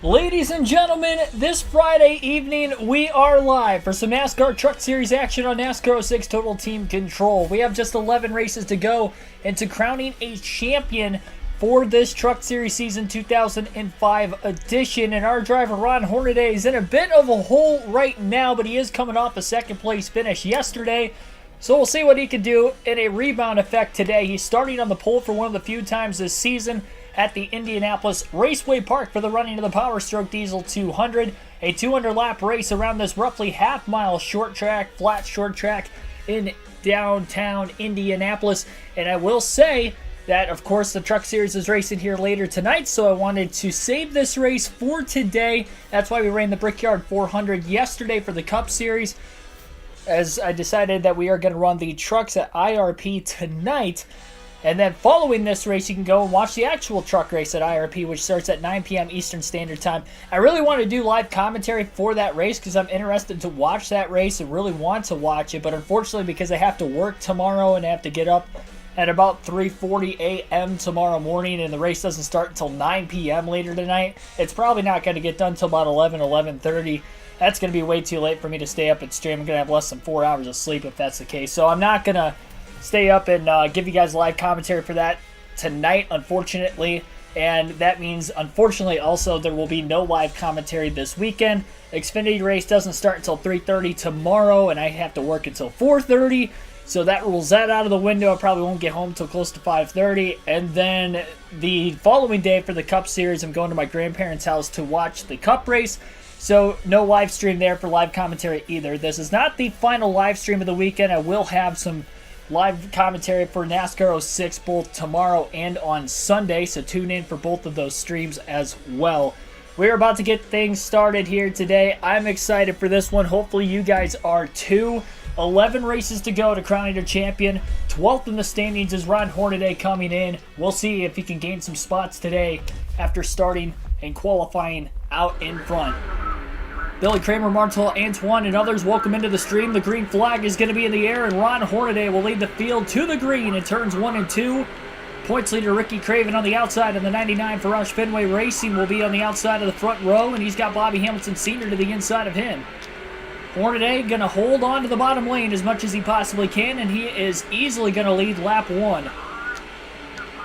Ladies and gentlemen, this Friday evening we are live for some NASCAR Truck Series action on NASCAR 06 Total Team Control. We have just 11 races to go into crowning a champion for this Truck Series season 2005 edition. And our driver Ron Hornaday is in a bit of a hole right now, but he is coming off a second place finish yesterday. So we'll see what he can do in a rebound effect today. He's starting on the pole for one of the few times this season at the Indianapolis Raceway Park for the running of the Power Stroke Diesel 200. A 200-lap race around this roughly half-mile short track, flat short track in downtown Indianapolis. And I will say that, of course, the Truck Series is racing here later tonight, so I wanted to save this race for today. That's why we ran the Brickyard 400 yesterday for the Cup Series, as I decided that we are going to run the trucks at IRP tonight. And then following this race, you can go and watch the actual truck race at IRP, which starts at 9 p.m. Eastern Standard Time. I really want to do live commentary for that race because I'm interested to watch that race and really want to watch it. But unfortunately, because I have to work tomorrow and I have to get up at about 3:40 a.m. tomorrow morning, and the race doesn't start until 9 p.m. later tonight, it's probably not going to get done until about 11:30. That's going to be way too late for me to stay up and stream. I'm going to have less than 4 hours of sleep if that's the case. So I'm not going to stay up and give you guys live commentary for that tonight, unfortunately. And that means, unfortunately, also there will be no live commentary this weekend. The Xfinity race doesn't start until 3:30 tomorrow, and I have to work until 4:30. So that rules that out of the window. I probably won't get home until close to 5:30. And then the following day for the Cup Series, I'm going to my grandparents' house to watch the Cup race. So no live stream there for live commentary either. This is not the final live stream of the weekend. I will have some live commentary for NASCAR 06 both tomorrow and on Sunday, so tune in for both of those streams as well. We're about to get things started here today. I'm excited for this one. Hopefully you guys are too. 11 races to go to crowning your champion. 12th in the standings is Ron Hornaday coming in. We'll see if he can gain some spots today after starting and qualifying out in front. Billy Kramer, Martel, Antoine, and others welcome into the stream. The green flag is going to be in the air, and Ron Hornaday will lead the field to the green in turns 1 and 2. Points leader Ricky Craven on the outside, and the 99 for Roush Fenway Racing will be on the outside of the front row, and he's got Bobby Hamilton Sr. to the inside of him. Hornaday going to hold on to the bottom lane as much as he possibly can, and he is easily going to lead lap 1.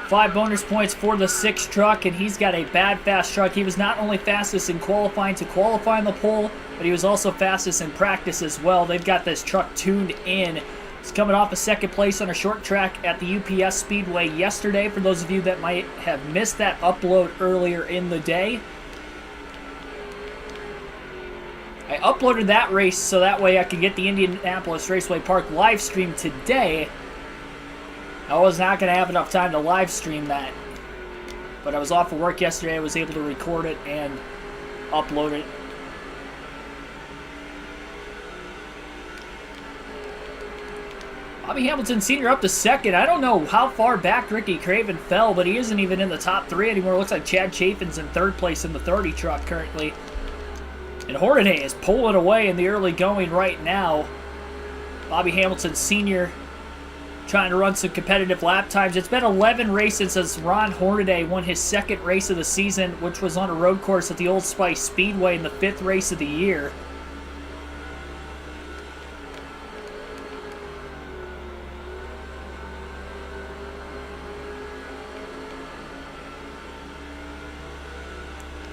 5 bonus points for the 6 truck, and he's got a bad fast truck. He was not only fastest in qualifying to qualify on the pole, but he was also fastest in practice as well. They've got this truck tuned in. He's coming off a second place on a short track at the UPS Speedway yesterday, for those of you that might have missed that upload earlier in the day. I uploaded that race so that way I could get the Indianapolis Raceway Park live stream today. I was not going to have enough time to live stream that, but I was off of work yesterday. I was able to record it and upload it. Bobby Hamilton Sr. up to second. I don't know how far back Ricky Craven fell, but he isn't even in the top 3 anymore. It looks like Chad Chafin's in 3rd place in the 30 truck currently. And Hornaday is pulling away in the early going right now. Bobby Hamilton Sr. trying to run some competitive lap times. It's been 11 races since Ron Hornaday won his 2nd race of the season, which was on a road course at the Old Spice Speedway in the 5th race of the year.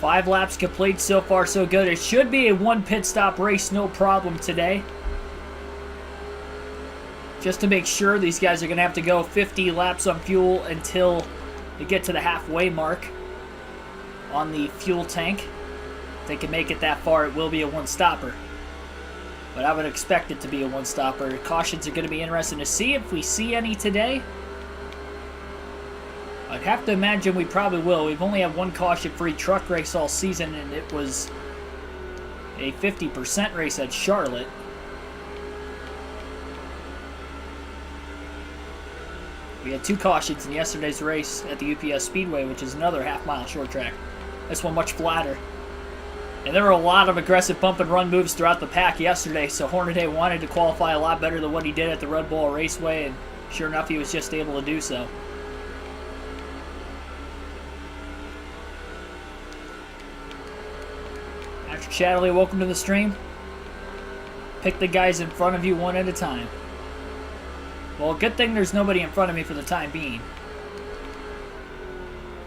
Five laps complete, so far so good. It should be a 1 pit stop race, no problem today. Just to make sure, these guys are going to have to go 50 laps on fuel until they get to the halfway mark on the fuel tank. If they can make it that far, it will be a 1-stopper. But I would expect it to be a 1-stopper. Cautions are going to be interesting to see if we see any today. I'd have to imagine we probably will. We've only had one caution-free truck race all season, and it was a 50% race at Charlotte. We had 2 cautions in yesterday's race at the UPS Speedway, which is another half-mile short track. This one much flatter. And there were a lot of aggressive bump and run moves throughout the pack yesterday, so Hornaday wanted to qualify a lot better than what he did at the Red Bull Raceway, and sure enough, he was just able to do so. Patrick Shadley, welcome to the stream. Pick the guys in front of you one at a time. Well, good thing there's nobody in front of me for the time being.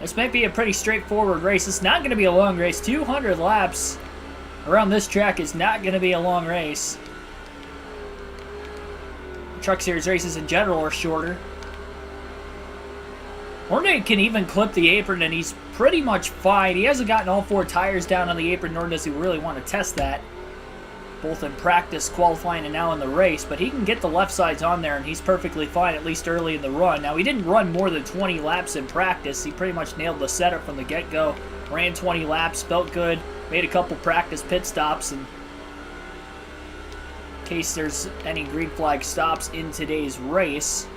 This might be a pretty straightforward race. It's not going to be a long race. 200 laps around this track is not going to be a long race. Truck Series races in general are shorter. Hornaday can even clip the apron, and he's pretty much fine. He hasn't gotten all 4 tires down on the apron, nor does he really want to test that, both in practice, qualifying, and now in the race. But he can get the left sides on there, and he's perfectly fine, at least early in the run. Now, he didn't run more than 20 laps in practice. He pretty much nailed the setup from the get-go. Ran 20 laps, felt good, made a couple practice pit stops, and in case there's any green flag stops in today's race.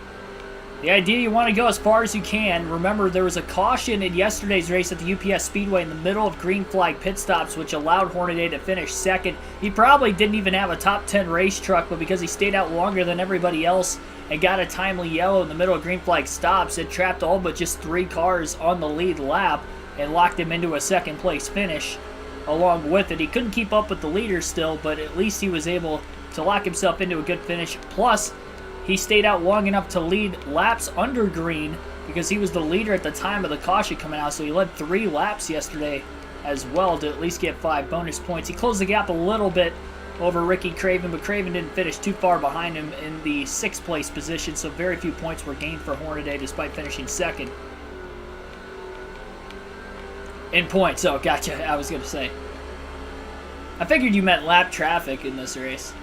The idea, you want to go as far as you can. Remember, there was a caution in yesterday's race at the UPS Speedway in the middle of green flag pit stops, which allowed Hornaday to finish second. He probably didn't even have a top 10 race truck, but because he stayed out longer than everybody else and got a timely yellow in the middle of green flag stops, it trapped all but just 3 cars on the lead lap and locked him into a second place finish. Along with it, he couldn't keep up with the leader still, but at least he was able to lock himself into a good finish. Plus, he stayed out long enough to lead laps under green because he was the leader at the time of the caution coming out, so he led 3 laps yesterday as well to at least get 5 bonus points. He closed the gap a little bit over Ricky Craven, but Craven didn't finish too far behind him in the 6th place position, so very few points were gained for Hornaday despite finishing second. In points, oh, gotcha, I was going to say. I figured you meant lap traffic in this race.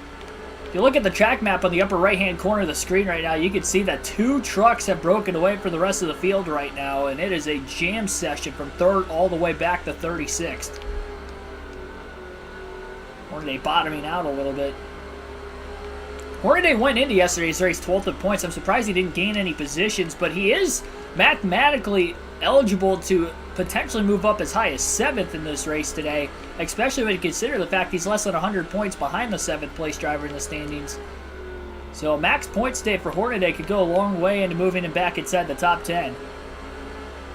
If you look at the track map on the upper right-hand corner of the screen right now, you can see that 2 trucks have broken away for the rest of the field right now, and it is a jam session from 3rd all the way back to 36th. Hornaday bottoming out a little bit. Hornaday went into yesterday's race 12th in points. I'm surprised he didn't gain any positions, but he is mathematically eligible to potentially move up as high as 7th in this race today, especially when you consider the fact he's less than 100 points behind the 7th place driver in the standings. So max points today for Hornaday could go a long way into moving him back inside the top 10.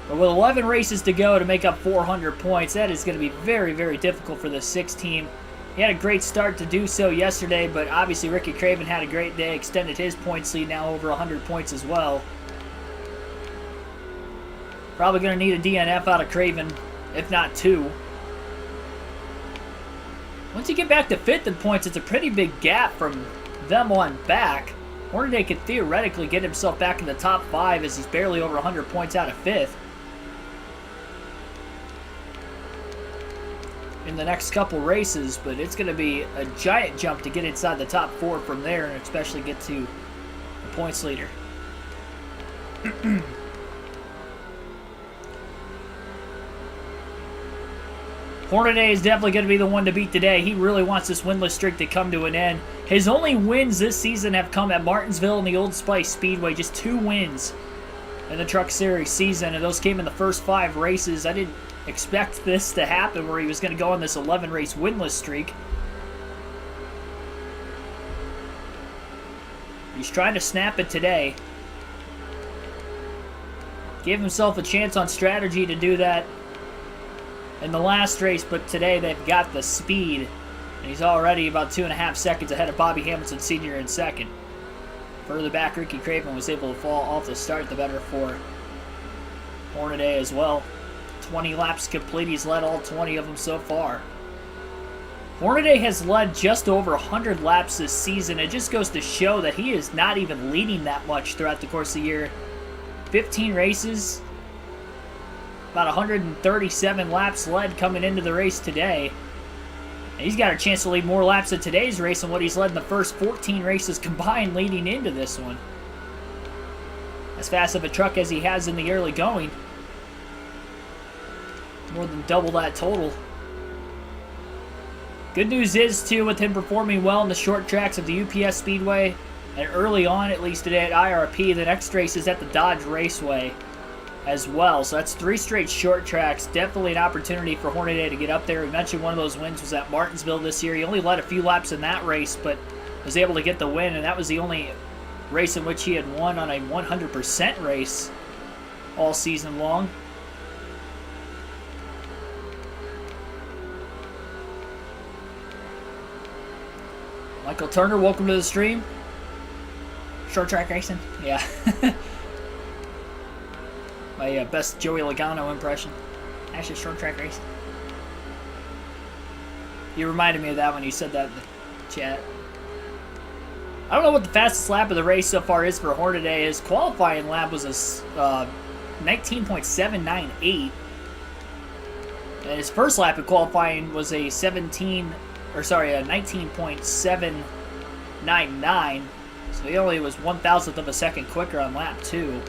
But with 11 races to go to make up 400 points, that is going to be very, very difficult for the 6 team. He had a great start to do so yesterday, but obviously Ricky Craven had a great day, extended his points lead now over 100 points as well. Probably going to need a DNF out of Craven, if not 2. Once you get back to 5th in points, it's a pretty big gap from them on back. Hornaday could theoretically get himself back in the top 5 as he's barely over 100 points out of 5th. In the next couple races, but it's going to be a giant jump to get inside the top 4 from there, and especially get to the points leader. Hornaday is definitely going to be the one to beat today. He really wants this winless streak to come to an end. His only wins this season have come at Martinsville and the Old Spice Speedway. Just 2 wins in the Truck Series season, and those came in the first 5 races. I didn't expect this to happen where he was going to go on this 11-race winless streak. He's trying to snap it today. Gave himself a chance on strategy to do that in the last race, but today they've got the speed, and he's already about 2.5 seconds ahead of Bobby Hamilton Sr. in second. Further back, Ricky Craven was able to fall off the start, the better for Hornaday as well. 20 laps complete, he's led all 20 of them so far. Hornaday has led just over 100 laps this season. It just goes to show that he is not even leading that much throughout the course of the year. 15 races, about 137 laps led coming into the race today. And he's got a chance to lead more laps in today's race than what he's led in the first 14 races combined leading into this one. As fast of a truck as he has in the early going. More than double that total. Good news is, too, with him performing well in the short tracks of the UPS Speedway, and early on, at least today at IRP, the next race is at the Dodge Raceway as well. So that's 3 straight short tracks. Definitely an opportunity for Hornaday to get up there. We mentioned one of those wins was at Martinsville this year. He only led a few laps in that race, but was able to get the win, and that was the only race in which he had won on a 100% race all season long. Michael Turner, welcome to the stream. Short track racing? Yeah. My best Joey Logano impression. Actually, short track racing. You reminded me of that when you said that in the chat. I don't know what the fastest lap of the race so far is for Hornaday. His qualifying lap was a 19.798. And his first lap of qualifying was a 19.799. So he only was 1,000th of a second quicker on lap 2.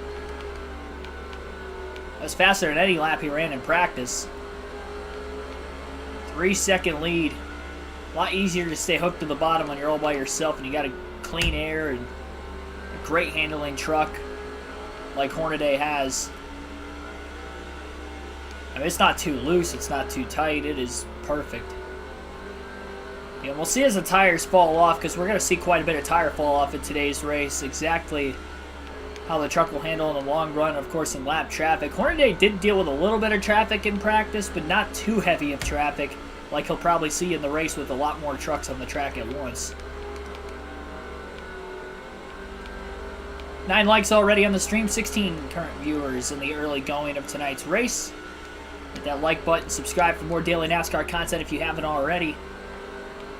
That was faster than any lap he ran in practice. 3-second lead. A lot easier to stay hooked to the bottom when you're all by yourself and you got a clean air and a great handling truck like Hornaday has. I mean, it's not too loose, it's not too tight, it is perfect. Yeah, we'll see as the tires fall off, because we're going to see quite a bit of tire fall off in today's race. Exactly how the truck will handle in the long run, of course, in lap traffic. Hornaday did deal with a little bit of traffic in practice, but not too heavy of traffic, like he'll probably see in the race with a lot more trucks on the track at once. 9 likes already on the stream, 16 current viewers in the early going of tonight's race. Hit that like button, subscribe for more daily NASCAR content if you haven't already.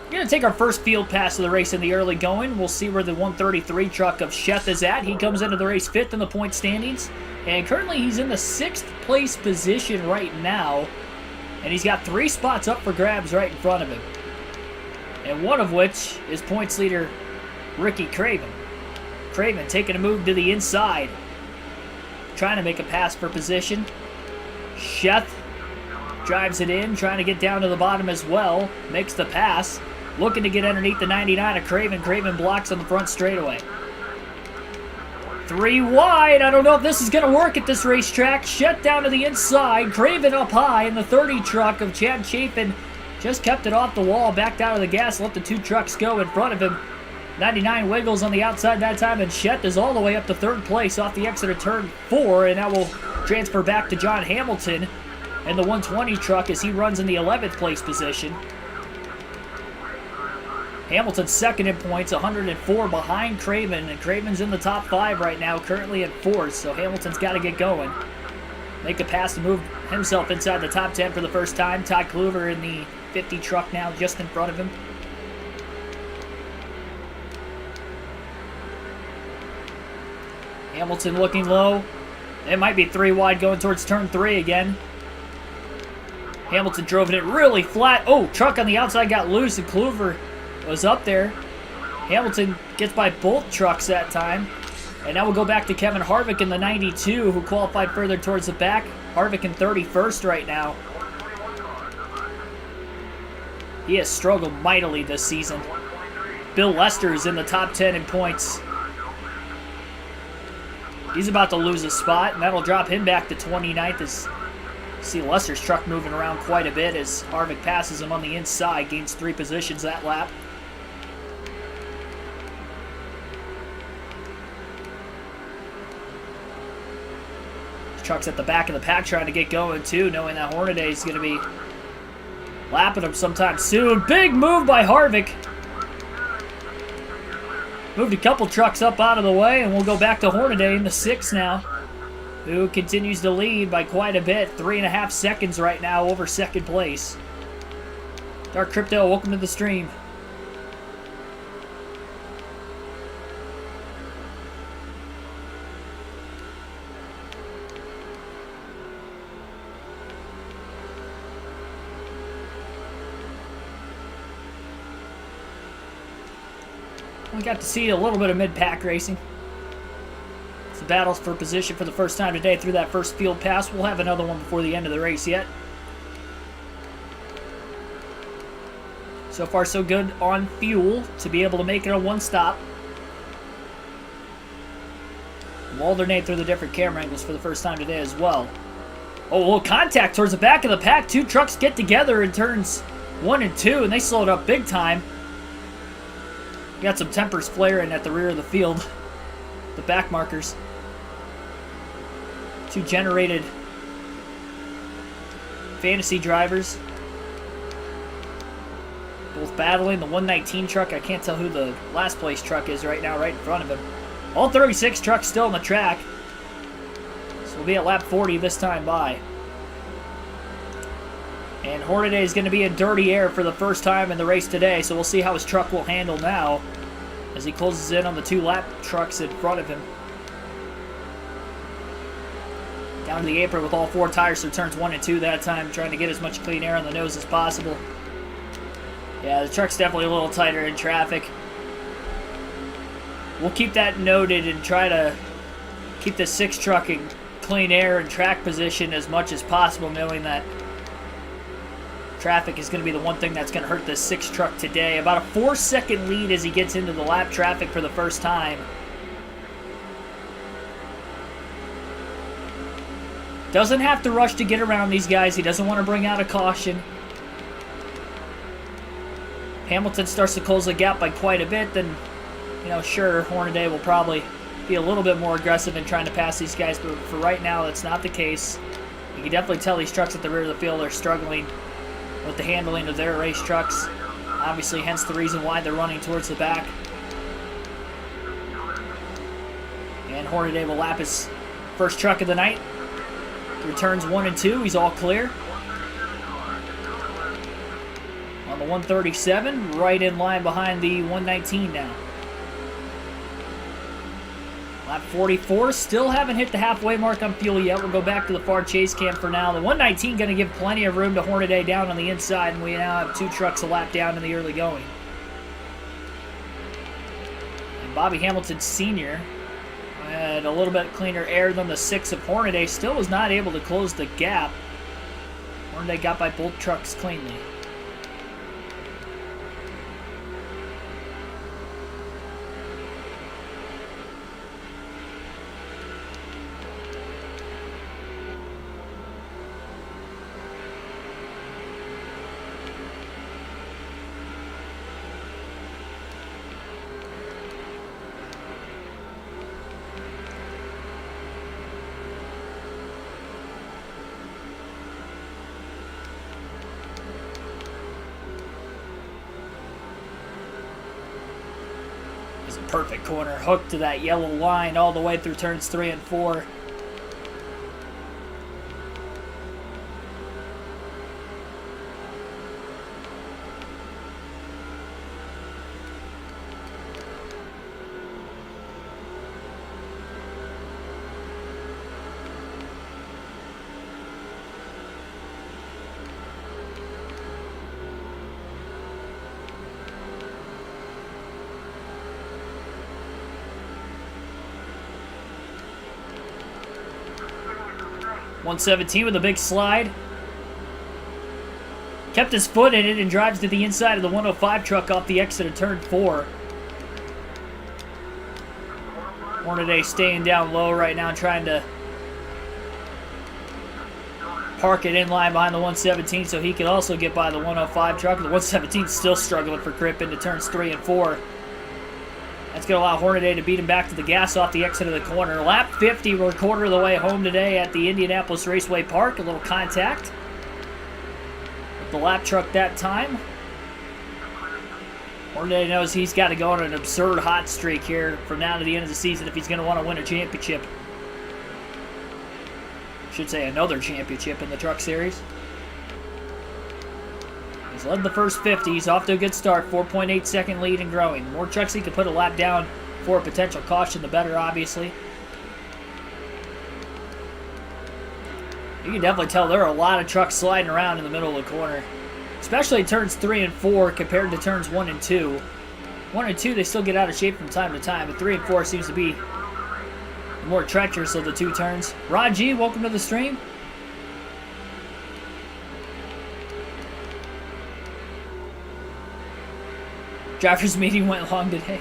We're going to take our first field pass of the race in the early going. We'll see where the 133 truck of Sheth is at. He comes into the race 5th in the point standings. And currently he's in the 6th place position right now. And he's got 3 spots up for grabs right in front of him. And one of which is points leader Ricky Craven. Craven taking a move to the inside. Trying to make a pass for position. Sheth drives it in, trying to get down to the bottom as well. Makes the pass. Looking to get underneath the 99 of Craven. Craven blocks on the front straightaway. 3 wide. I don't know if this is going to work at this racetrack. Sheth down to the inside. Craven up high. And the 30 truck of Chad Chapin just kept it off the wall. Backed out of the gas. Let the 2 trucks go in front of him. 99 wiggles on the outside that time. And Sheth is all the way up to 3rd place off the exit of turn 4. And now we'll transfer back to John Hamilton and the 120 truck as he runs in the 11th place position. Hamilton's second in points, 104 behind Craven, and Craven's in the top 5 right now, currently at 4th, so Hamilton's got to get going. Make a pass to move himself inside the top 10 for the first time. Todd Kluver in the 50 truck now, just in front of him. Hamilton looking low. It might be 3 wide going towards turn 3 again. Hamilton drove it really flat. Oh, truck on the outside got loose and Kluver was up there. Hamilton gets by both trucks that time. And now we'll go back to Kevin Harvick in the 92, who qualified further towards the back. Harvick in 31st right now. He has struggled mightily this season. Bill Lester is in the top 10 in points. He's about to lose a spot, and that'll drop him back to 29th as you see Lester's truck moving around quite a bit as Harvick passes him on the inside, gains 3 positions that lap. Truck's at the back of the pack trying to get going too, knowing that Hornaday is going to be lapping him sometime soon. Big move by Harvick. Moved a couple trucks up out of the way, and we'll go back to Hornaday in the 6th now, who continues to lead by quite a bit. 3.5 seconds right now over 2nd place. Dark Crypto, welcome to the stream. We got to see a little bit of mid-pack racing. It's the battles for position for the first time today through that first field pass. We'll have another one before the end of the race yet. So far so good on fuel to be able to make it a 1-stop. We'll alternate through the different camera angles for the first time today as well. Oh, a little contact towards the back of the pack. 2 trucks get together in turns 1 and 2, and they slowed up big time. Got some tempers flaring at the rear of the field. The back markers. 2 generated fantasy drivers. both battling. The 119 truck, I can't tell who the last place truck is right now, right in front of him. All 36 trucks still on the track. So we'll be at lap 40 this time by. And Hornaday is going to be in dirty air for the first time in the race today, so we'll see how his truck will handle now as he closes in on the 2 lap trucks in front of him. Down to the apron with all 4 tires for turns 1 and 2 that time, trying to get as much clean air on the nose as possible. Yeah, the truck's definitely a little tighter in traffic. We'll keep that noted and try to keep the 6 truck in clean air and track position as much as possible, knowing that traffic is going to be the one thing that's going to hurt this 6 truck today. About a 4-second lead as he gets into the lap traffic for the first time. Doesn't have to rush to get around these guys. He doesn't want to bring out a caution. Hamilton starts to close the gap by quite a bit, then, you know, sure, Hornaday will probably be a little bit more aggressive in trying to pass these guys, but for right now, that's not the case. You can definitely tell these trucks at the rear of the field are struggling with the handling of their race trucks. Obviously, hence the reason why they're running towards the back. And Hornaday will lap his first truck of the night. Returns 1 and 2, he's all clear. On the 137, right in line behind the 119 now. Lap 44, still haven't hit the halfway mark on fuel yet. We'll go back to the far chase cam for now. The 119 going to give plenty of room to Hornaday down on the inside, and we now have 2 trucks a lap down in the early going. And Bobby Hamilton Sr. had a little bit cleaner air than the 6 of Hornaday. Still was not able to close the gap. Hornaday got by both trucks cleanly. Perfect corner, hooked to that yellow line all the way through turns 3 and 4. .117 with a big slide. Kept his foot in it and drives to the inside of the 105 truck off the exit of turn 4. Hornaday staying down low right now, trying to park it in line behind the 117 so he can also get by the 105 truck. The 117 still struggling for grip into turns 3 and 4. That's going to allow Hornaday to beat him back to the gas off the exit of the corner. Lap 50, we're a quarter of the way home today at the Indianapolis Raceway Park. A little contact with the lap truck that time. Hornaday knows he's got to go on an absurd hot streak here from now to the end of the season if he's going to want to win a championship. I should say another championship in the Truck Series. He's led the first 50. He's off to a good start. 4.8 second lead and growing. The more trucks he can put a lap down for a potential caution, the better, obviously. You can definitely tell there are a lot of trucks sliding around in the middle of the corner. Especially turns 3 and 4 compared to turns 1 and 2. 1 and 2, they still get out of shape from time to time, but 3 and 4 seems to be the more treacherous of the 2 turns. Rod G, welcome to the stream. Drivers' meeting went long today.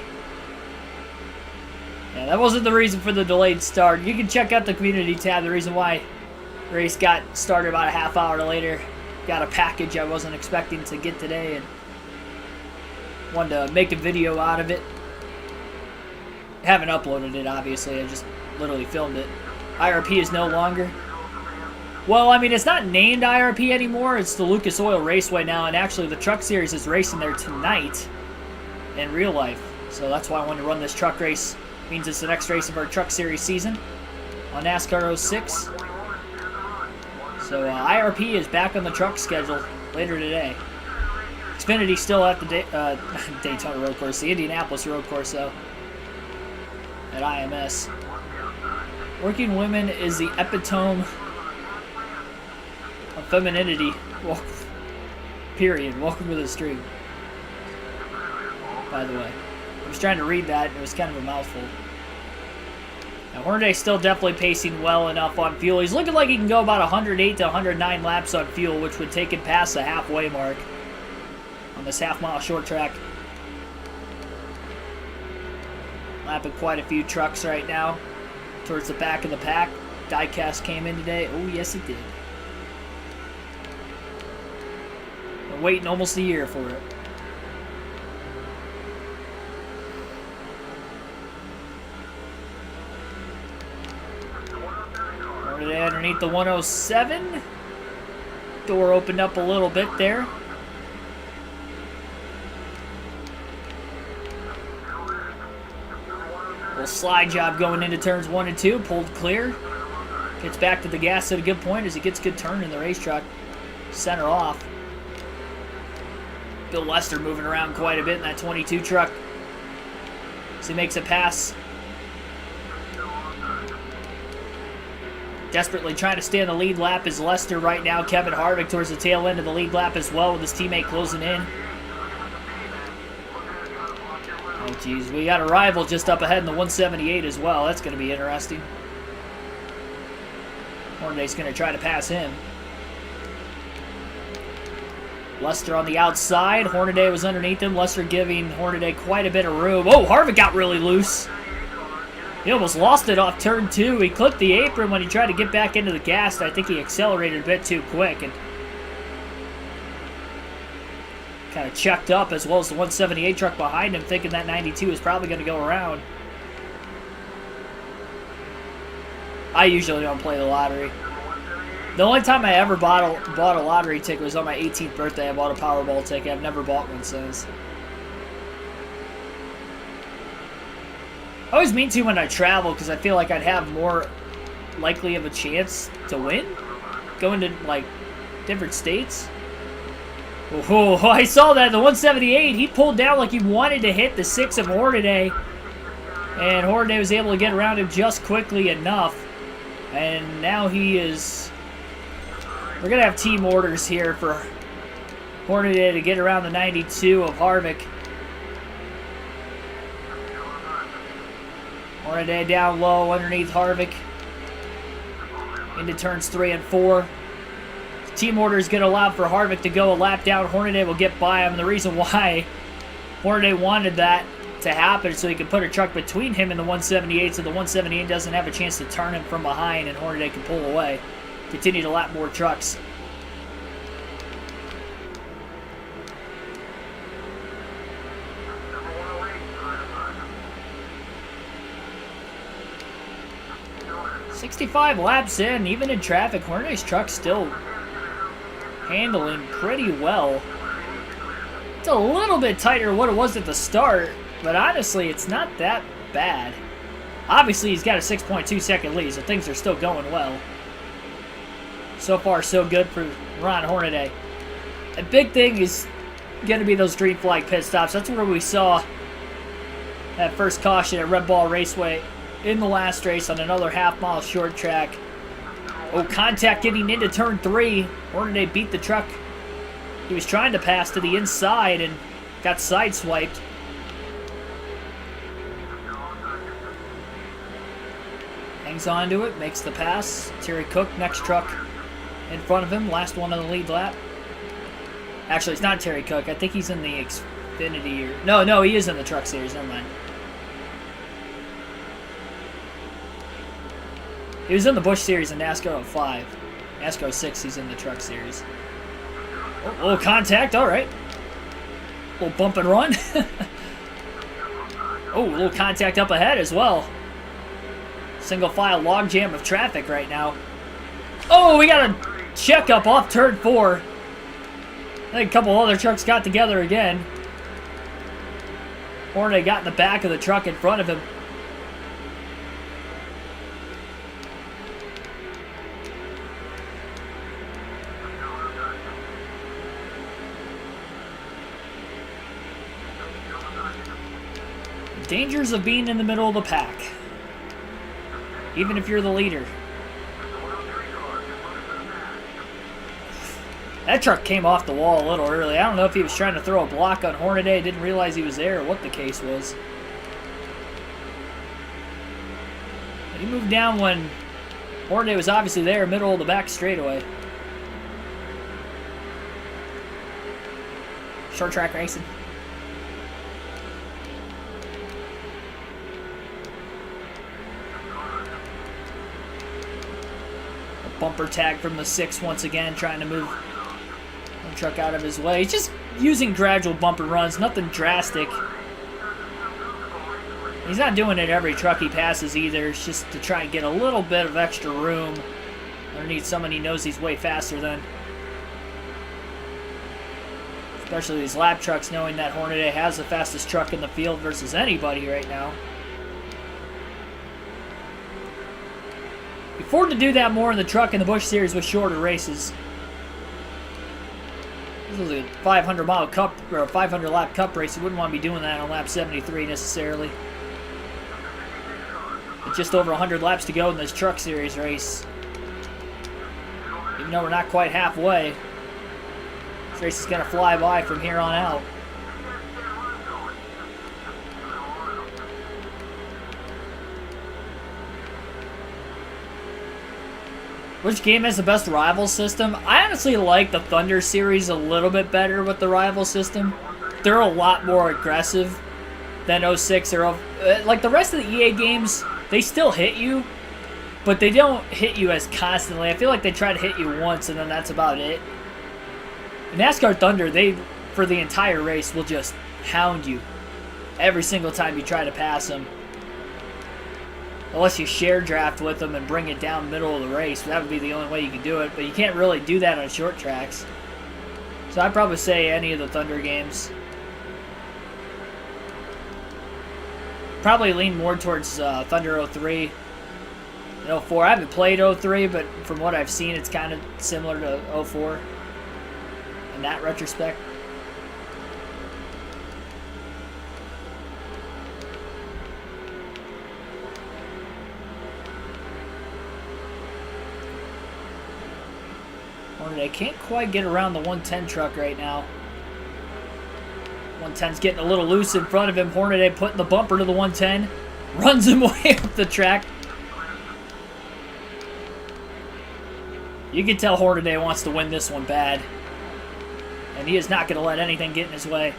Yeah, that wasn't the reason for the delayed start. You can check out the community tab. The reason why the race got started about a half hour later. Got a package I wasn't expecting to get today and wanted to make a video out of it. I haven't uploaded it, obviously. I just literally filmed it. IRP is no longer. Well, I mean, it's not named IRP anymore. It's the Lucas Oil Raceway now, and actually the Truck Series is racing there tonight in real life. So that's why I wanted to run this truck race. It means it's the next race of our Truck Series season on NASCAR 06. So IRP is back on the truck schedule later today. Xfinity's still at the Daytona Road Course, the Indianapolis Road Course, though, at IMS. Working women is the epitome of femininity. Well, period. Welcome to the stream. By the way, I was trying to read that, and it was kind of a mouthful. Now, Hornaday's still definitely pacing well enough on fuel. He's looking like he can go about 108 to 109 laps on fuel, which would take him past the halfway mark on this half-mile short track. Lapping quite a few trucks right now towards the back of the pack. Diecast came in today. Oh, yes, it did. Been waiting almost a year for it. Today underneath the 107. Door opened up a little bit there. Little slide job going into turns 1 and 2. Pulled clear. Gets back to the gas at a good point as he gets good turn in the racetrack. Center off. Bill Lester moving around quite a bit in that 22 truck. As he makes a pass. Desperately trying to stay on the lead lap is Lester right now. Kevin Harvick towards the tail end of the lead lap as well with his teammate closing in. Oh, geez. We got a rival just up ahead in the 178 as well. That's going to be interesting. Hornaday's going to try to pass him. Lester on the outside. Hornaday was underneath him. Lester giving Hornaday quite a bit of room. Oh, Harvick got really loose. He almost lost it off turn 2. He clipped the apron when he tried to get back into the gas. I think he accelerated a bit too quick and kind of checked up, as well as the 178 truck behind him, thinking that 92 is probably going to go around. I usually don't play the lottery. The only time I ever bought a lottery ticket was on my 18th birthday. I bought a Powerball ticket. I've never bought one since. I always mean to when I travel because I feel like I'd have more likely of a chance to win going to like different states. Oh, I saw that. The 178, he pulled down like he wanted to hit the 6 of Hornaday. And Hornaday was able to get around him just quickly enough. And now he is... We're going to have team orders here for Hornaday to get around the 92 of Harvick. Hornaday down low underneath Harvick. Into turns 3 and 4. Team order is going to allow for Harvick to go a lap down. Hornaday will get by him. And the reason why Hornaday wanted that to happen so he could put a truck between him and the 178 so the 178 doesn't have a chance to turn him from behind and Hornaday can pull away. Continue to lap more trucks. "65 laps in, even in traffic, Hornaday's truck's still handling pretty well. It's a little bit tighter than what it was at the start, but honestly, it's not that bad. Obviously, he's got a 6.2 second lead, so things are still going well. So far, so good for Ron Hornaday. A big thing is going to be those green flag pit stops. That's where we saw that first caution at Red Ball Raceway in the last race on another half-mile short track. Oh, contact getting into turn 3. Hornaday beat the truck. He was trying to pass to the inside and got sideswiped. Hangs on to it, makes the pass. Terry Cook, next truck in front of him, last one on the lead lap. Actually, it's not Terry Cook. I think he's in the Xfinity. No, he is in the Truck Series. Never mind. He was in the Busch Series in NASCAR 05. NASCAR 06, he's in the Truck Series. Oh, little contact, alright. Little bump and run. Oh, a little contact up ahead as well. Single file logjam of traffic right now. Oh, we got a checkup off turn 4. I think a couple other trucks got together again. Hornet got in the back of the truck in front of him. Dangers of being in the middle of the pack, even if you're the leader. That truck came off the wall a little early. I don't know if he was trying to throw a block on Hornaday, didn't realize he was there, or what the case was. But he moved down when Hornaday was obviously there, middle of the back straightaway. Short track racing. A bumper tag from the 6 once again, trying to move the truck out of his way. He's just using gradual bumper runs, nothing drastic. He's not doing it every truck he passes either. It's just to try and get a little bit of extra room underneath someone he knows he's way faster than. Especially these lap trucks, knowing that Hornaday has the fastest truck in the field versus anybody right now. You afford to do that more in the truck in the Busch Series with shorter races. This is a 500-mile cup or a 500-lap cup race. You wouldn't want to be doing that on lap 73 necessarily. With just over 100 laps to go in this Truck Series race. Even though we're not quite halfway, this race is going to fly by from here on out. Which game has the best rival system? I honestly like the Thunder series a little bit better with the rival system. They're a lot more aggressive than 06 or like the rest of the EA games. They still hit you, but they don't hit you as constantly. I feel like they try to hit you once and then that's about it. In NASCAR Thunder, they, for the entire race, will just hound you every single time you try to pass them. Unless you share draft with them and bring it down middle of the race. That would be the only way you can do it. But you can't really do that on short tracks. So I'd probably say any of the Thunder games. Probably lean more towards Thunder 03 and 04. I haven't played 03, but from what I've seen, it's kind of similar to 04 in that retrospect. Hornaday can't quite get around the 110 truck right now. 110's getting a little loose in front of him. Hornaday putting the bumper to the 110. Runs him way up the track. You can tell Hornaday wants to win this one bad. And he is not going to let anything get in his way.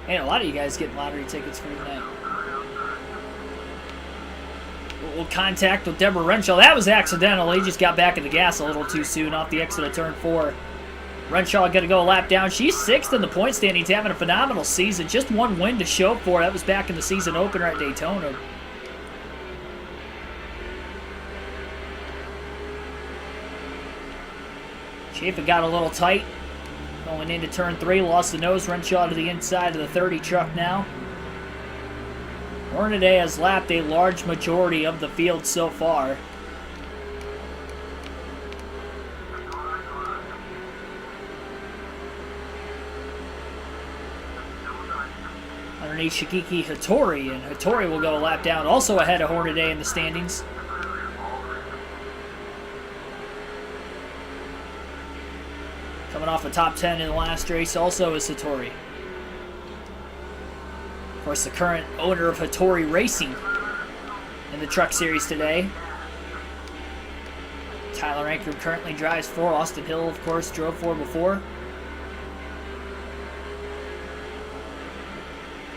And a lot of you guys getting lottery tickets for tonight. We'll contact with Deborah Renshaw. That was accidental. He just got back in the gas a little too soon off the exit of turn 4. Renshaw going to go a lap down. She's 6th in the point standings, having a phenomenal season. Just one win to show for. That was back in the season opener at Daytona. Chafin got a little tight. Going into turn 3, lost the nose. Renshaw to the inside of the 30 truck now. Hornaday has lapped a large majority of the field so far. Underneath Shikiki Hattori, and Hattori will go a lap down, also ahead of Hornaday in the standings. Coming off a top 10 in the last race also is Hattori. Of course, the current owner of Hattori Racing in the Truck Series today. Tyler Ankrum currently drives for. Austin Hill, of course, drove for before.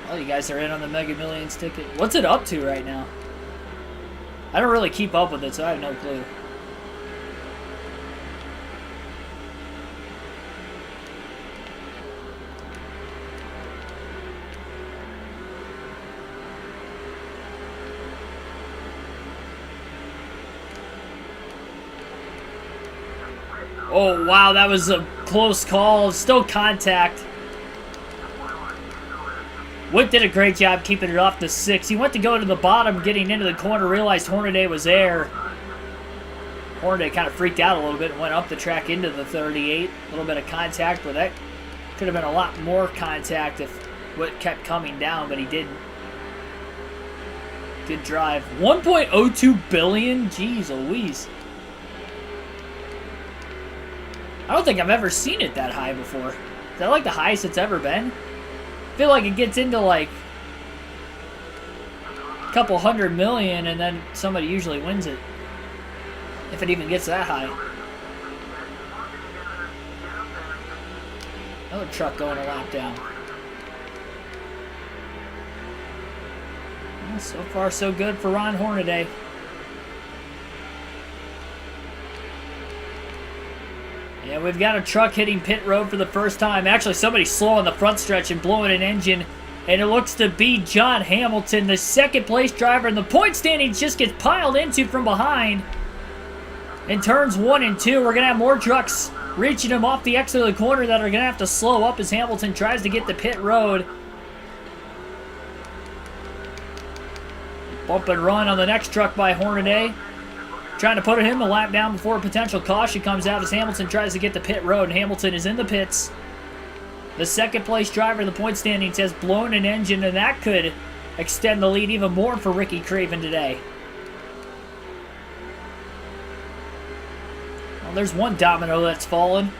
Well, you guys are in on the Mega Millions ticket. What's it up to right now? I don't really keep up with it, so I have no clue. Oh, wow, that was a close call. Still contact. Wood did a great job keeping it off the 6. He went to go to the bottom, getting into the corner, realized Hornaday was there. Hornaday kind of freaked out a little bit and went up the track into the 38. A little bit of contact, but that could have been a lot more contact if Wood kept coming down, but he didn't. Good drive. 1.02 billion? Jeez Louise. I don't think I've ever seen it that high before. Is that like the highest it's ever been? I feel like it gets into like a couple 100 million and then somebody usually wins it. If it even gets that high. Another truck going a lap down. Well, so far so good for Ron Hornaday. Yeah, we've got a truck hitting pit road for the first time. Actually, somebody's slow on the front stretch and blowing an engine. And it looks to be John Hamilton, the second place driver. And the point standings just gets piled into from behind. In turns 1 and 2, we're going to have more trucks reaching him off the exit of the corner that are going to have to slow up as Hamilton tries to get the pit road. Bump and run on the next truck by Hornaday. Trying to put him a lap down before a potential caution comes out as Hamilton tries to get the pit road. Hamilton is in the pits. The second place driver in the point standings has blown an engine, and that could extend the lead even more for Ricky Craven today. Well, there's one domino that's fallen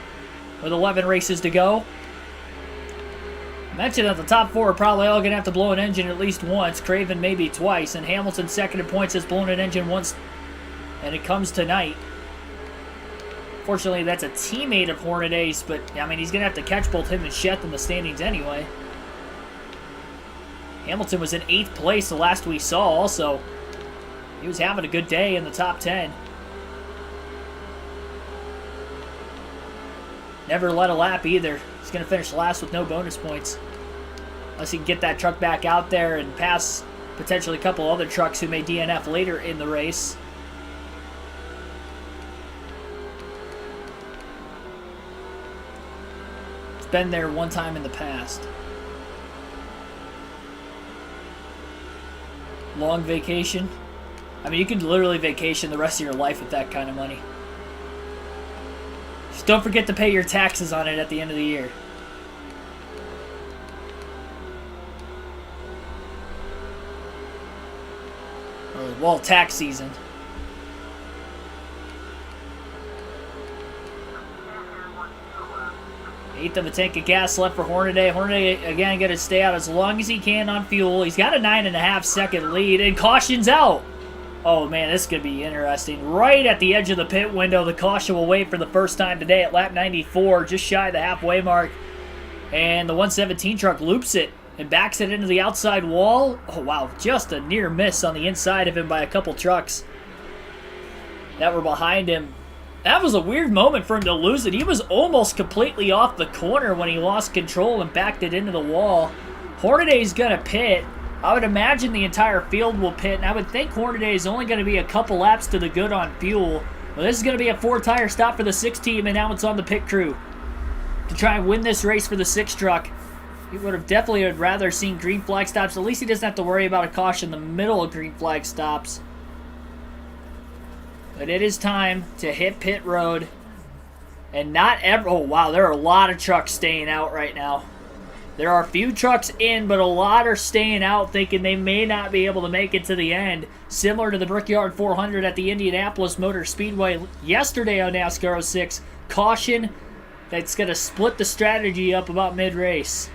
with 11 races to go. I mentioned that the top 4 are probably all going to have to blow an engine at least once. Craven maybe twice, and Hamilton second in points has blown an engine once. And it comes tonight. Fortunately, that's a teammate of Hornaday's, but, I mean, he's going to have to catch both him and Sheth in the standings anyway. Hamilton was in 8th place the last we saw also. He was having a good day in the top 10. Never led a lap either. He's going to finish last with no bonus points. Unless he can get that truck back out there and pass potentially a couple other trucks who may DNF later in the race. Been there one time in the past. Long vacation. I mean, you can literally vacation the rest of your life with that kind of money. Just don't forget to pay your taxes on it at the end of the year. Well, tax season. 1/8 of a tank of gas left for Hornaday. Hornaday, again, going to stay out as long as he can on fuel. He's got a 9.5 second lead, and caution's out. Oh, man, this could be interesting. Right at the edge of the pit window, the caution will wait for the first time today at lap 94, just shy of the halfway mark. And the 117 truck loops it and backs it into the outside wall. Oh, wow, just a near miss on the inside of him by a couple trucks that were behind him. That was a weird moment for him to lose it. He was almost completely off the corner when he lost control and backed it into the wall. Hornaday's going to pit. I would imagine the entire field will pit, and I would think Hornaday is only going to be a couple laps to the good on fuel. Well, this is going to be a 4-tire stop for the 6 team, and now it's on the pit crew to try and win this race for the 6 truck. He would have definitely rather seen green flag stops. At least he doesn't have to worry about a caution in the middle of green flag stops. But it is time to hit pit road. And not ever... Oh, wow, there are a lot of trucks staying out right now. There are a few trucks in, but a lot are staying out thinking they may not be able to make it to the end. Similar to the Brickyard 400 at the Indianapolis Motor Speedway yesterday on NASCAR 06. Caution that's going to split the strategy up about mid-race.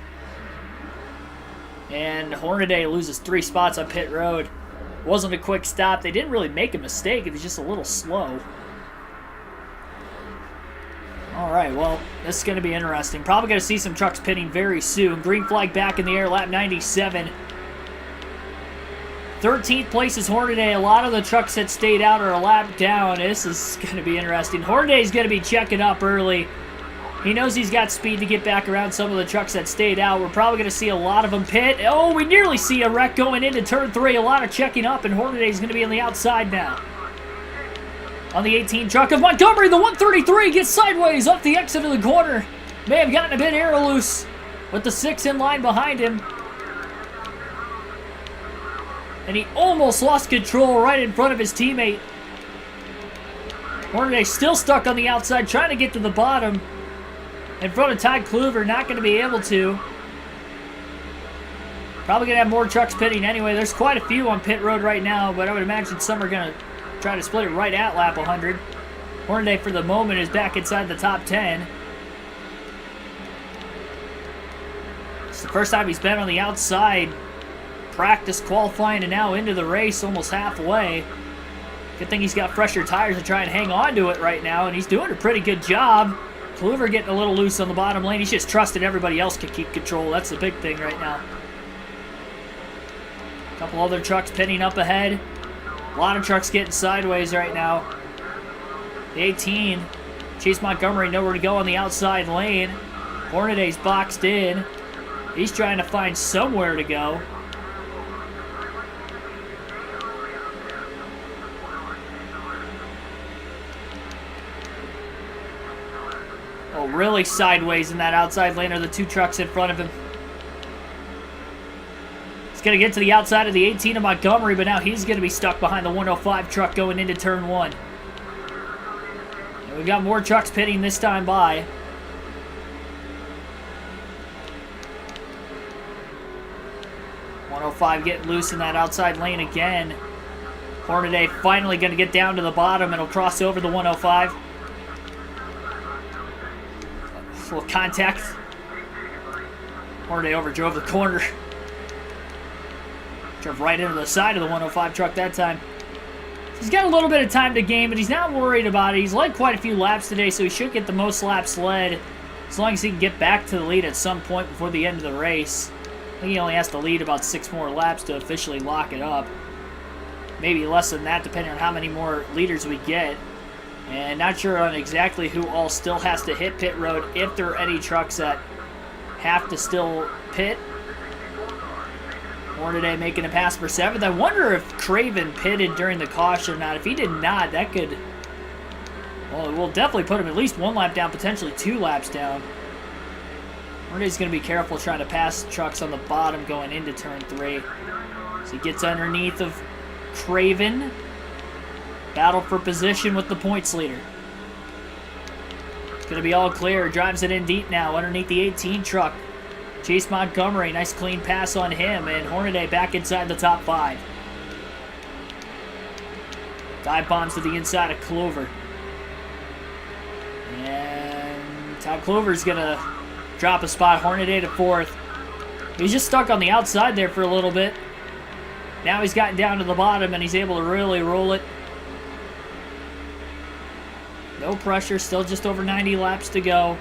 And Hornaday loses 3 spots on pit road. Wasn't a quick stop. They didn't really make a mistake. It was just a little slow. All right, well, this is going to be interesting. Probably going to see some trucks pitting very soon. Green flag back in the air, lap 97. 13th place is Hornaday. A lot of the trucks that stayed out are a lap down. This is going to be interesting. Hornaday's going to be checking up early. He knows he's got speed to get back around some of the trucks that stayed out. We're probably going to see a lot of them pit. Oh, we nearly see a wreck going into turn 3. A lot of checking up, and Hornaday's going to be on the outside now. on the 18 truck of Montgomery. The 133 gets sideways off the exit of the corner. May have gotten a bit air loose with the 6 in line behind him. And he almost lost control right in front of his teammate. Hornaday still stuck on the outside, trying to get to the bottom. In front of Todd Kluver, not going to be able to. Probably going to have more trucks pitting anyway. There's quite a few on pit road right now, but I would imagine some are going to try to split it right at lap 100. Hornaday, for the moment, is back inside the top 10. It's the first time he's been on the outside. Practice, qualifying, and now into the race, almost halfway. Good thing he's got fresher tires to try and hang on to it right now, and he's doing a pretty good job. Kluver getting a little loose on the bottom lane. He's just trusted everybody else can keep control. That's the big thing right now. A couple other trucks pitting up ahead. A lot of trucks getting sideways right now. The 18, Chase Montgomery, nowhere to go on the outside lane. Hornaday's boxed in. He's trying to find somewhere to go. Oh, really sideways in that outside lane are the 2 trucks in front of him. He's going to get to the outside of the 18 of Montgomery, but now he's going to be stuck behind the 105 truck going into turn 1. And we've got more trucks pitting this time by. 105 getting loose in that outside lane again. Hornaday finally going to get down to the bottom and he'll cross over the 105. Little contact. Hornaday overdrove the corner. Drove right into the side of the 105 truck that time. He's got a little bit of time to gain, but he's not worried about it. He's led quite a few laps today, so he should get the most laps led as long as he can get back to the lead at some point before the end of the race. I think he only has to lead about 6 more laps to officially lock it up. Maybe less than that, depending on how many more leaders we get. And not sure on exactly who all still has to hit pit road, if there are any trucks that have to still pit. Hornaday making a pass for 7th. I wonder if Craven pitted during the caution or not. If he did not, that could... well, it will definitely put him at least 1 lap down, potentially 2 laps down. Hornaday's going to be careful trying to pass trucks on the bottom going into turn 3. So he gets underneath of Craven. Battle for position with the points leader. It's going to be all clear. Drives it in deep now underneath the 18 truck. Chase Montgomery, nice clean pass on him, and Hornaday back inside the top 5. Dive bombs to the inside of Kluver. And Todd Kluver's going to drop a spot. Hornaday to 4th. He's just stuck on the outside there for a little bit. Now he's gotten down to the bottom, and he's able to really roll it. No pressure, still just over 90 laps to go.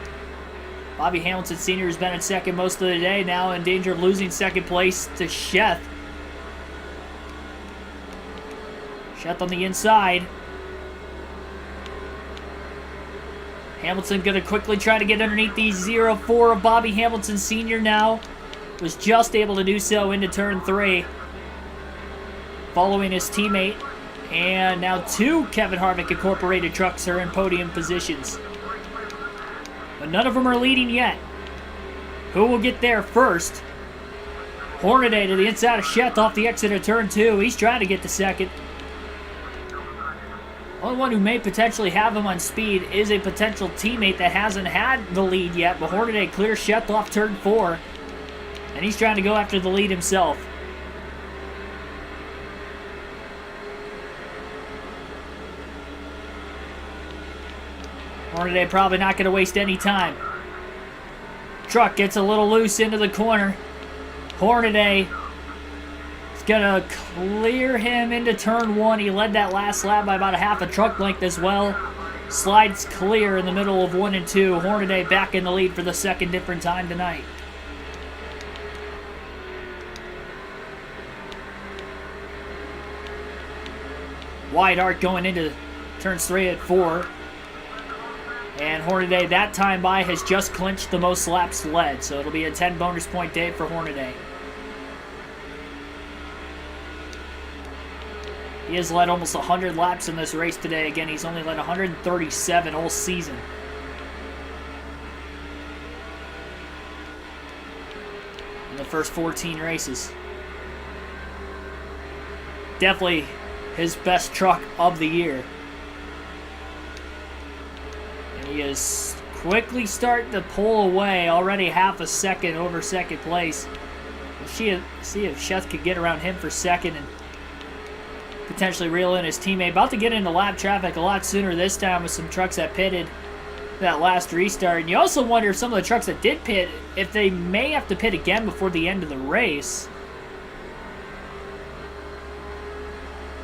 Bobby Hamilton Sr. has been in second most of the day, now in danger of losing second place to Sheth. Sheth on the inside. Hamilton going to quickly try to get underneath the 0-4 of Bobby Hamilton Sr. now. Was just able to do so into turn 3. Following his teammate. And now 2 Kevin Harvick Incorporated trucks are in podium positions. But none of them are leading yet. Who will get there first? Hornaday to the inside of Sheth off the exit of turn 2. He's trying to get to second. Only one who may potentially have him on speed is a potential teammate that hasn't had the lead yet. But Hornaday clears Sheth off turn 4. And he's trying to go after the lead himself. Hornaday probably not going to waste any time. Truck gets a little loose into the corner. Hornaday is going to clear him into turn 1. He led that last lap by about a half a truck length as well. Slides clear in the middle of 1 and 2. Hornaday back in the lead for the second different time tonight. Wide arc going into turns 3 and 4. And Hornaday, that time by, has just clinched the most laps led. So it'll be a 10 bonus point day for Hornaday. He has led almost 100 laps in this race today. Again, he's only led 137 all season. In the first 14 races. Definitely his best truck of the year. And he is quickly starting to pull away, already half a second over second place. We'll see if Sheth could get around him for second and potentially reel in his teammate. About to get into lap traffic a lot sooner this time with some trucks that pitted that last restart. And you also wonder if some of the trucks that did pit, if they may have to pit again before the end of the race.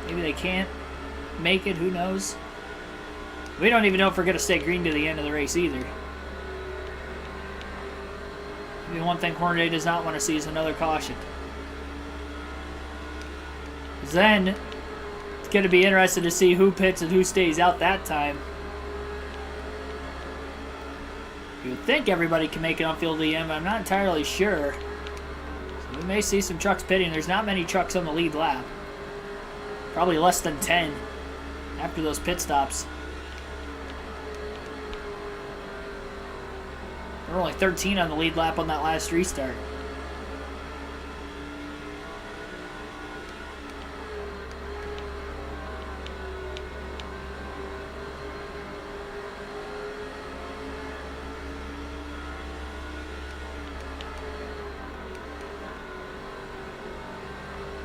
Maybe they can't make it, who knows? We don't even know if we're going to stay green to the end of the race either. Maybe one thing Hornaday does not want to see is another caution. Then, it's going to be interesting to see who pits and who stays out that time. You would think everybody can make it on field EM, but I'm not entirely sure. So we may see some trucks pitting. There's not many trucks on the lead lap. Probably less than 10 after those pit stops. There were only 13 on the lead lap on that last restart.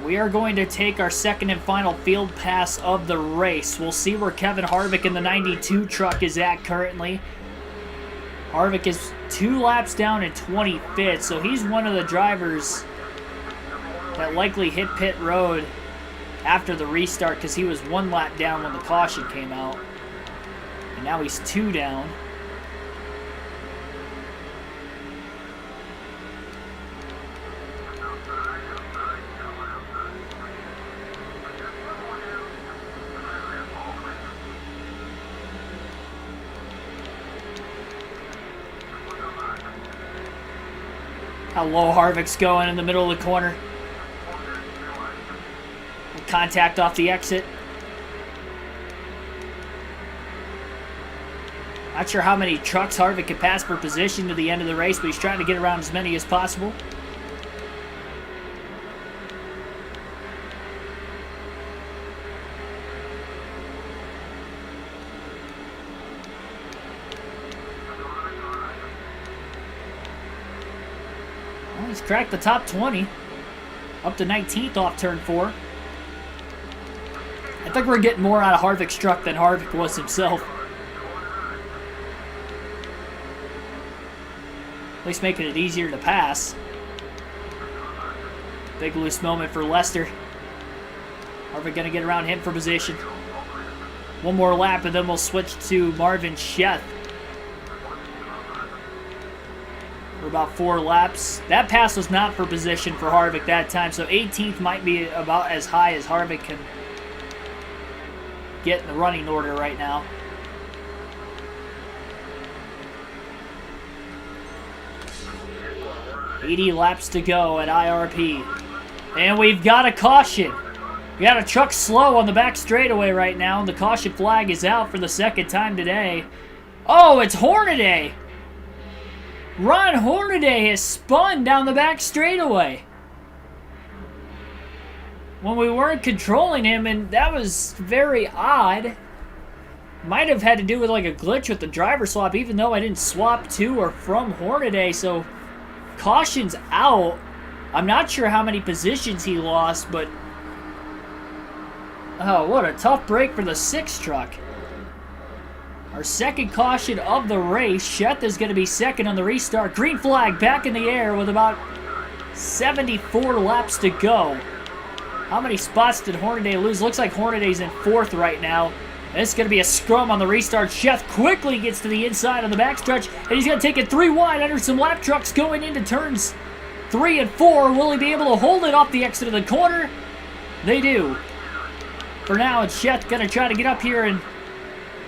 We are going to take our second and final field pass of the race. We'll see where Kevin Harvick in the 92 truck is at currently. Harvick is 2 laps down in 25th, so he's one of the drivers that likely hit pit road after the restart because he was 1 lap down when the caution came out. And now he's 2 down. How low Harvick's going in the middle of the corner. Contact off the exit. Not sure how many trucks Harvick can pass per position to the end of the race, but he's trying to get around as many as possible. He's cracked the top 20. Up to 19th off turn 4. I think we're getting more out of Harvick's truck than Harvick was himself. At least making it easier to pass. Big loose moment for Lester. Harvick going to get around him for position. One more lap and then we'll switch to Marvin Sheth. For about 4 laps. That pass was not for position for Harvick that time, so 18th might be about as high as Harvick can get in the running order right now. $80 laps to go at IRP. And we've got a caution. We got a truck slow on the back straightaway right now, and the caution flag is out for the second time today. Oh, it's Hornaday! Ron Hornaday has spun down the back straightaway when we weren't controlling him, and that was very odd. Might have had to do with like a glitch with the driver swap, even though I didn't swap to or from Hornaday, so caution's out. I'm not sure how many positions he lost, but oh, what a tough break for the 6 truck. Our second caution of the race. Sheth is going to be second on the restart. Green flag back in the air with about 74 laps to go. How many spots did Hornaday lose? Looks like Hornaday's in 4th right now. And it's going to be a scrum on the restart. Sheth quickly gets to the inside on the backstretch, and he's going to take it 3 wide under some lap trucks going into turns 3 and 4. Will he be able to hold it off the exit of the corner? They do. For now, it's Sheth going to try to get up here and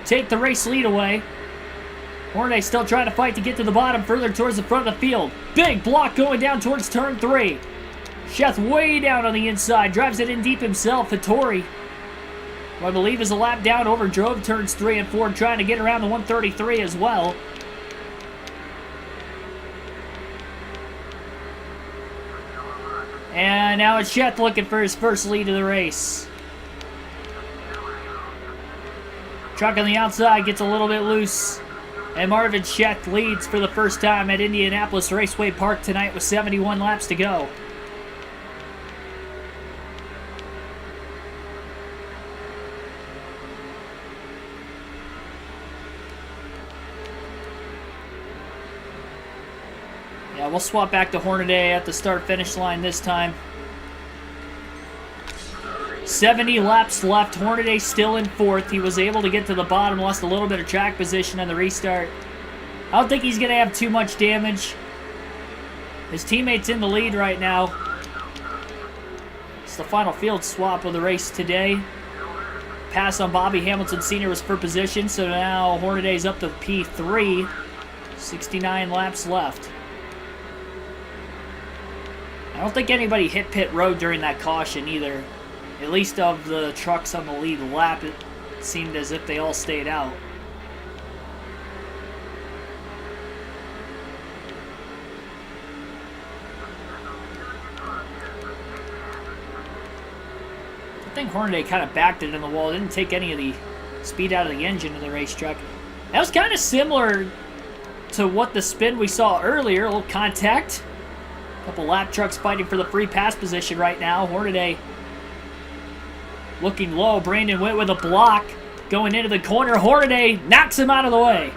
take the race lead away. Hornaday still trying to fight to get to the bottom, further towards the front of the field. Big block going down towards turn 3. Sheth way down on the inside, drives it in deep himself. Hattori who I believe is a lap down, overdrove turns 3 and 4, trying to get around the 133 as well. And now it's Chet looking for his first lead of the race. Truck on the outside gets a little bit loose. And Marvin Schecht leads for the first time at Indianapolis Raceway Park tonight with 71 laps to go. Yeah, we'll swap back to Hornaday at the start-finish line this time. 70 laps left. Hornaday still in 4th. He was able to get to the bottom, lost a little bit of track position on the restart. I don't think he's going to have too much damage. His teammate's in the lead right now. It's the final field swap of the race today. Pass on Bobby Hamilton Sr. was for position, so now Hornaday's up to P3. 69 laps left. I don't think anybody hit pit road during that caution either. At least of the trucks on the lead lap, it seemed as if they all stayed out. I think Hornaday kind of backed it in the wall. Didn't take any of the speed out of the engine of the racetrack. That was kind of similar to what the spin we saw earlier. A little contact. A couple lap trucks fighting for the free pass position right now. Hornaday looking low. Brandon Witt with a block going into the corner. Hornaday knocks him out of the way.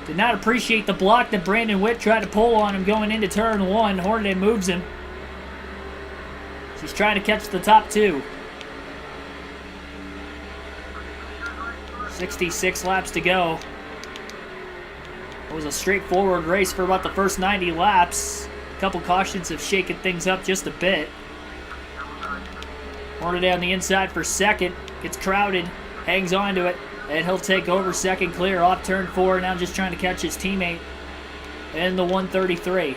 Did not appreciate the block that Brandon Witt tried to pull on him going into turn 1. Hornaday moves him. He's trying to catch the top 2. 66 laps to go. It was a straightforward race for about the first 90 laps. A couple cautions have shaken things up just a bit. Hornaday on the inside for second. Gets crowded. Hangs on to it. And he'll take over second clear off turn 4. Now just trying to catch his teammate in the 133.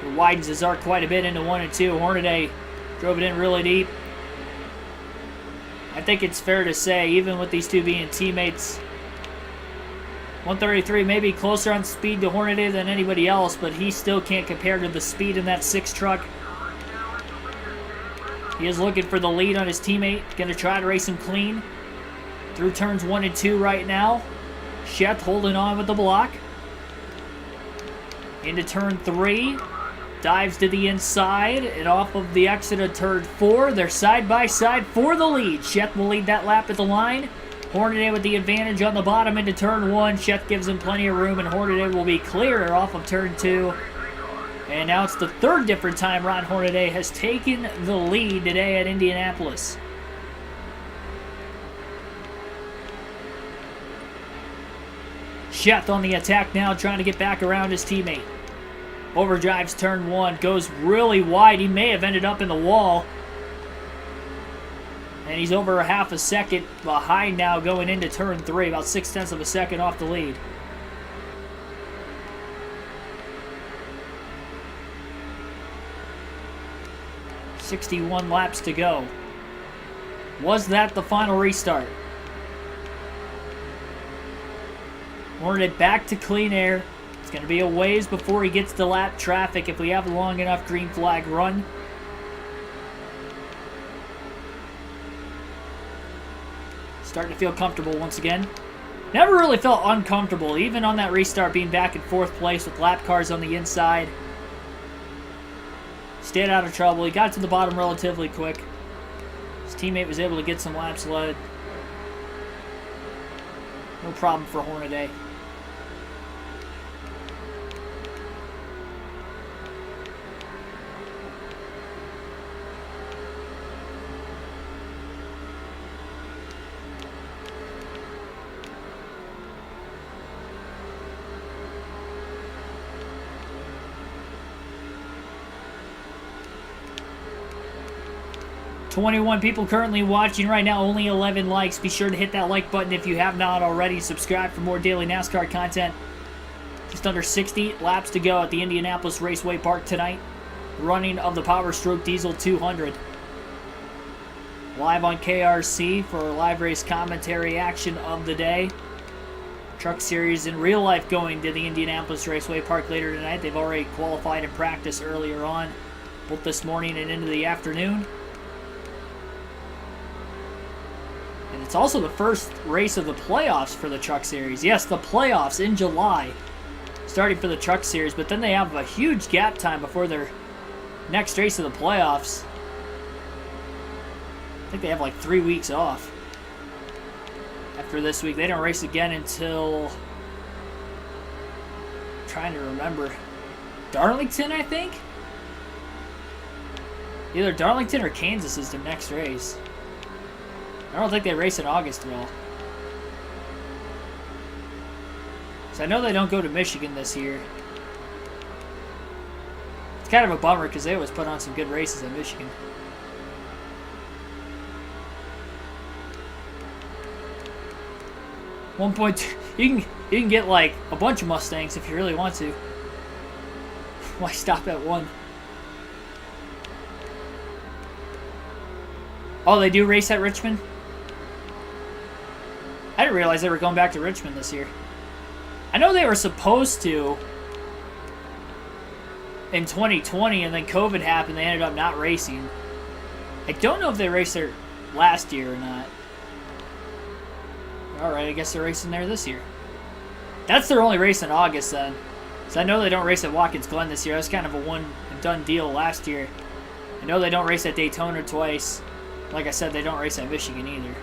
He widens his arc quite a bit into 1 and 2. Hornaday drove it in really deep. I think it's fair to say, even with these two being teammates, 133 may be closer on speed to Hornaday than anybody else, but he still can't compare to the speed in that 6 truck. He is looking for the lead on his teammate. Going to try to race him clean. Through turns 1 and 2 right now. Schecht holding on with the block. Into turn 3. Dives to the inside and off of the exit of turn 4. They're side by side for the lead. Schecht will lead that lap at the line. Hornaday with the advantage on the bottom into turn 1. Schecht gives him plenty of room, and Hornaday will be clear off of turn 2. And now it's the third different time Ron Hornaday has taken the lead today at Indianapolis. Schecht on the attack now, trying to get back around his teammate. Overdrives turn 1, goes really wide. He may have ended up in the wall. And he's over a half a second behind now going into turn 3. About 0.6 of a second off the lead. .61 laps to go. Was that the final restart? Hornaday back to clean air. It's going to be a ways before he gets to lap traffic if we have a long enough green flag run. Starting to feel comfortable once again. Never really felt uncomfortable, even on that restart, being back in 4th place with lap cars on the inside. Stayed out of trouble. He got to the bottom relatively quick. His teammate was able to get some laps led. No problem for Hornaday. .21 people currently watching right now, only 11 likes. Be sure to hit that like button if you have not already. Subscribe for more daily NASCAR content. Just under 60 laps to go at the Indianapolis Raceway Park tonight. running of the Power Stroke Diesel 200. Live on KRC for live race commentary action of the day. Truck Series in real life going to the Indianapolis Raceway Park later tonight. They've already qualified and practiced earlier on, both this morning and into the afternoon. And it's also the first race of the playoffs for the Truck Series. Yes, the playoffs in July, starting for the Truck Series, but then they have a huge gap time before their next race of the playoffs. I think they have like 3 weeks off after this week. They don't race again until, I'm trying to remember, Darlington, I think? Either Darlington or Kansas is their next race. I don't think they race in August at all. So I know they don't go to Michigan this year. It's kind of a bummer because they always put on some good races at Michigan. You can get like a bunch of Mustangs if you really want to. Why stop at one? Oh, they do race at Richmond? I didn't realize they were going back to Richmond this year. I know they were supposed to in 2020, and then COVID happened. They ended up not racing. I don't know if they raced there last year or not. Alright, I guess they're racing there this year. That's their only race in August then. So I know they don't race at Watkins Glen this year. That's kind of a one-and-done deal last year. I know they don't race at Daytona twice. Like I said, they don't race at Michigan either.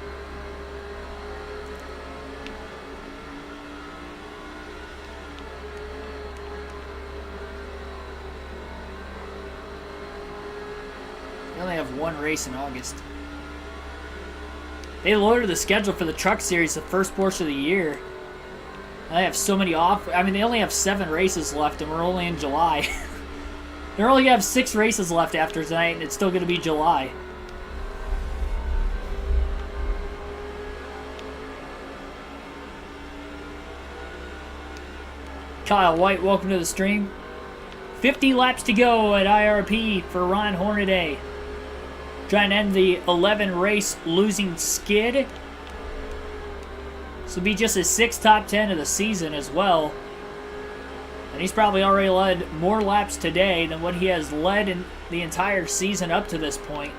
They only have one race in August. They loaded the schedule for the Truck Series the first portion of the year. They have so many off. I mean, they only have 7 races left, and we're only in July. They only have 6 races left after tonight, and it's still going to be July. Kyle White, welcome to the stream. 50 laps to go at IRP for Ron Hornaday. Trying to end the 11 race losing skid. This will be just his 6th top 10 of the season as well. And he's probably already led more laps today than what he has led in the entire season up to this point.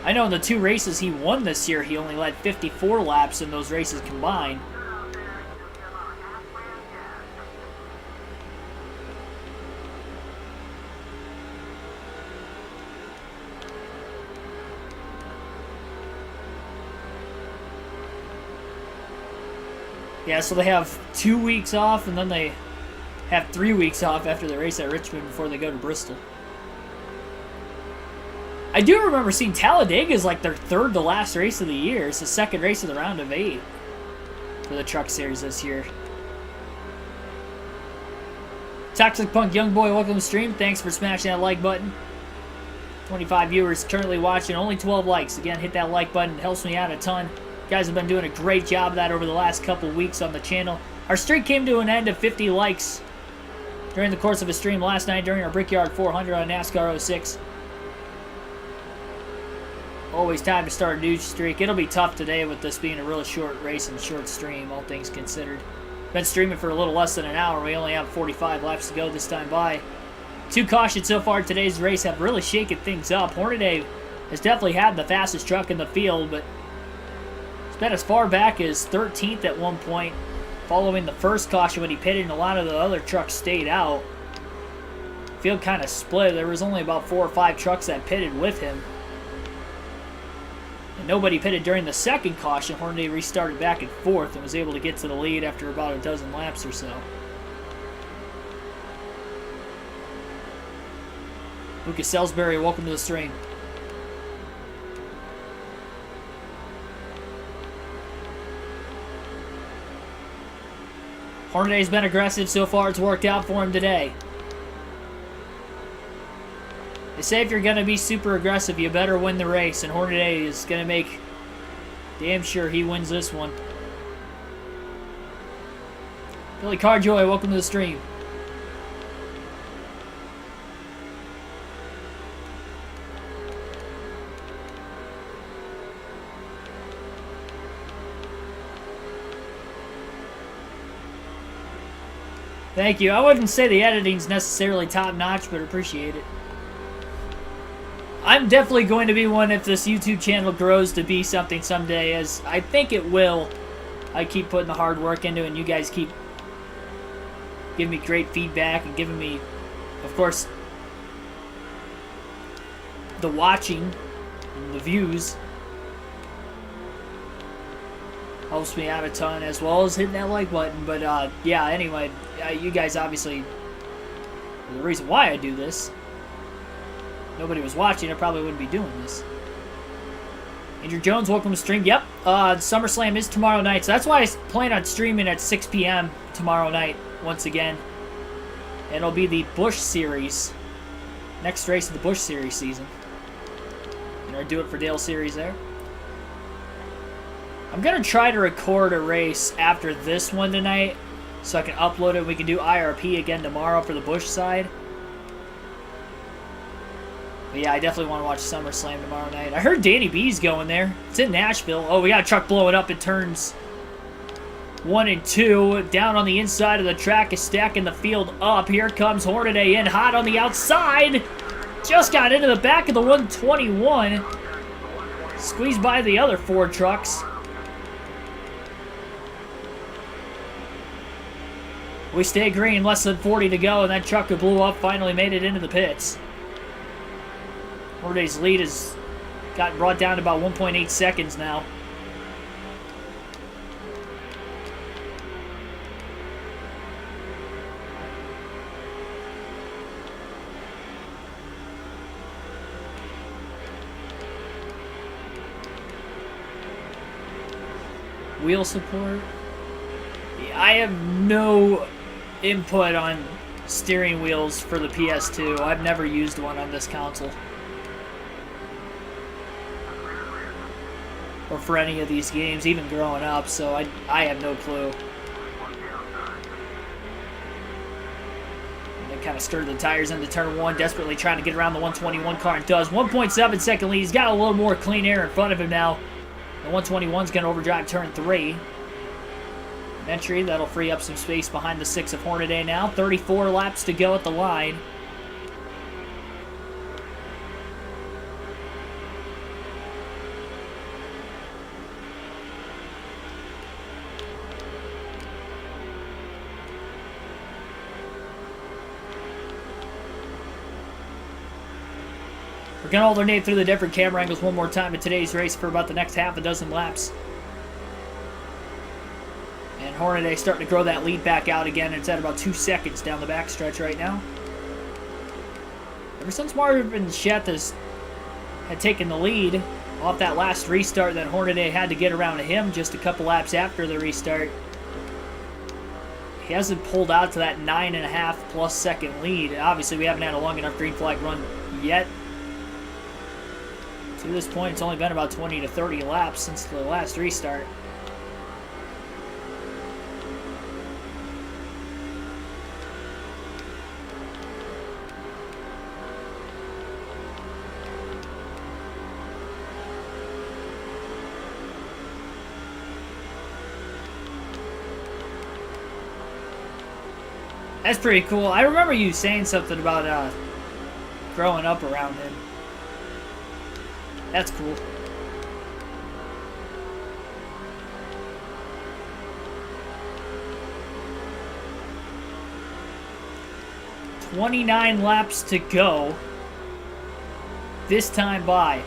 I know in the 2 races he won this year, he only led 54 laps in those races combined. Yeah, so they have 2 weeks off, and then they have 3 weeks off after the race at Richmond before they go to Bristol. I do remember seeing Talladega is like their 3rd to last race of the year. It's the 2nd race of the round of 8 for the Truck Series this year. Toxic Punk Youngboy, welcome to the stream. Thanks for smashing that like button. 25 viewers currently watching, only 12 likes. Again, hit that like button. It helps me out a ton. You guys have been doing a great job of that over the last couple weeks on the channel. Our streak came to an end of 50 likes during the course of a stream last night during our Brickyard 400 on NASCAR 06. Always time to start a new streak. It'll be tough today with this being a really short race and short stream, all things considered. Been streaming for a little less than an hour. We only have 45 laps to go this time by. 2 cautions so far today's race have really shaken things up. Hornaday has definitely had the fastest truck in the field, but it's been as far back as 13th at one point following the first caution when he pitted, and a lot of the other trucks stayed out. Field kind of split. There was only about 4 or 5 trucks that pitted with him. And nobody pitted during the second caution. Hornaday restarted back in 4th and was able to get to the lead after about a dozen laps or so. Lucas Salisbury, welcome to the stream. Hornaday's been aggressive so far. It's worked out for him today. They say if you're going to be super aggressive, you better win the race, and Hornaday is going to make damn sure he wins this one. Billy Carjoy, welcome to the stream. Thank you. I wouldn't say the editing's necessarily top-notch, but appreciate it. I'm definitely going to be one if this YouTube channel grows to be something someday, as I think it will. I keep putting the hard work into it, and you guys keep giving me great feedback and giving me, of course, the watching and the views. Helps me out a ton, as well as hitting that like button. But yeah, anyway, you guys obviously are the reason why I do this. Nobody was watching, I probably wouldn't be doing this. Andrew Jones, welcome to stream. Yep, SummerSlam is tomorrow night, so that's why I plan on streaming at 6 p.m. tomorrow night once again. And it'll be the Busch Series, next race of the Busch Series season. And I'll do it for Dale Series there. I'm going to try to record a race after this one tonight so I can upload it. We can do IRP again tomorrow for the Busch side. But yeah, I definitely want to watch SummerSlam tomorrow night. I heard Danny B's going there. It's in Nashville. Oh, we got a truck blowing up in turns 1 and 2. Down on the inside of the track is stacking the field up. Here comes Hornaday in hot on the outside. Just got into the back of the 121. Squeezed by the other 4 trucks. We stay green, less than 40 to go, and that truck that blew up finally made it into the pits. Horday's lead has gotten brought down to about 1.8 seconds now. Wheel support. I have no input on steering wheels for the PS2. I've never used one on this console. Or for any of these games, even growing up, so I have no clue. And they kind of stirred the tires into turn 1, desperately trying to get around the 121 car, and does. 1.7 second lead. He's got a little more clean air in front of him now. The 121's going to overdrive turn 3. Entry, that'll free up some space behind the 6 of Hornaday now. 34 laps to go at the line. We're going to alternate through the different camera angles one more time in today's race for about the next half a dozen laps. And Hornaday starting to grow that lead back out again. It's at about 2 seconds down the backstretch right now. Ever since Marvin Sheth had taken the lead off that last restart, that Hornaday had to get around him just a couple laps after the restart, he hasn't pulled out to that 9.5 plus second lead. Obviously, we haven't had a long enough green flag run yet. To this point, it's only been about 20 to 30 laps since the last restart. That's pretty cool. I remember you saying something about growing up around him. That's cool. "29 laps to go. This time by."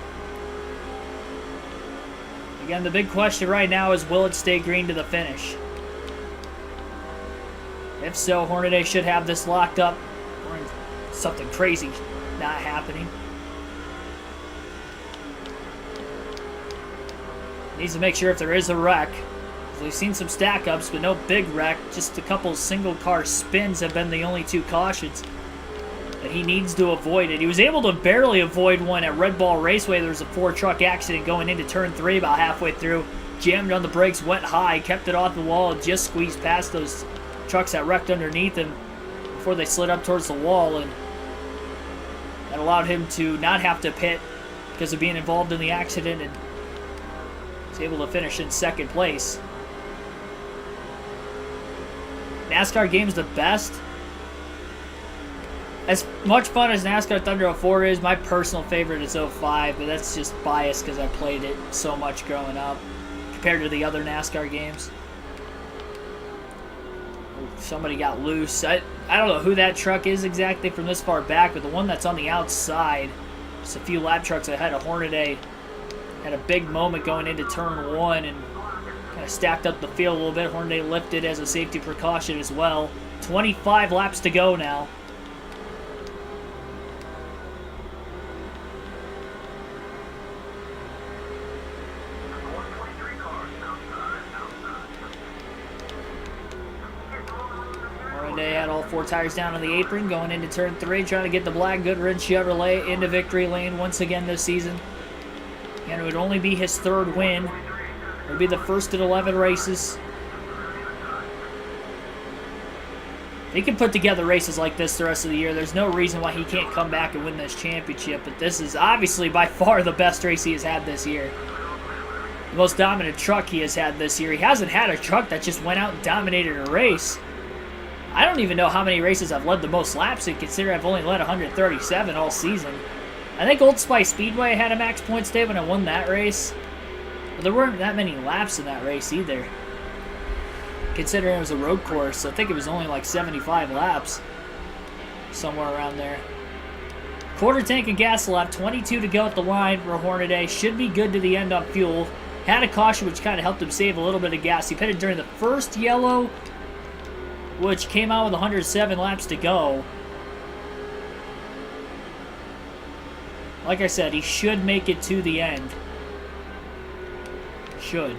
Again, the big question right now is, will it stay green to the finish? If so, Hornaday should have this locked up, or something crazy not happening. Needs to make sure if there is a wreck. We've seen some stack-ups, but no big wreck. Just a couple single-car spins have been the only 2 cautions that he needs to avoid it. He was able to barely avoid one at Red Ball Raceway. There was a 4-truck accident going into turn 3 about halfway through. Jammed on the brakes, went high, kept it off the wall, and just squeezed past those trucks that wrecked underneath him before they slid up towards the wall, and that allowed him to not have to pit because of being involved in the accident, and was able to finish in second place. NASCAR game's the best. As much fun as NASCAR Thunder 04 is, my personal favorite is 05, but that's just biased because I played it so much growing up compared to the other NASCAR games. Somebody got loose. I don't know who that truck is exactly from this far back, but the one that's on the outside, just a few lap trucks ahead of Hornaday, had a big moment going into turn 1 and kind of stacked up the field a little bit. Hornaday lifted as a safety precaution as well. 25 laps to go now. Hornaday had all 4 tires down on the apron going into turn 3, trying to get the black Goodwrench Chevrolet into victory lane once again this season. And it would only be his 3rd win. It would be the first in 11 races. He can put together races like this the rest of the year. There's no reason why he can't come back and win this championship, but this is obviously by far the best race he has had this year. The most dominant truck he has had this year. He hasn't had a truck that just went out and dominated a race. I don't even know how many races I've led the most laps in, considering I've only led 137 all season. I think Old Spice Speedway had a max points day when I won that race. But there weren't that many laps in that race either. Considering it was a road course, I think it was only like 75 laps. Somewhere around there. Quarter tank of gas left, 22 to go at the line for Hornaday. Should be good to the end on fuel. Had a caution which kind of helped him save a little bit of gas. He pitted during the first yellow, which came out with 107 laps to go. Like I said, he should make it to the end. Should.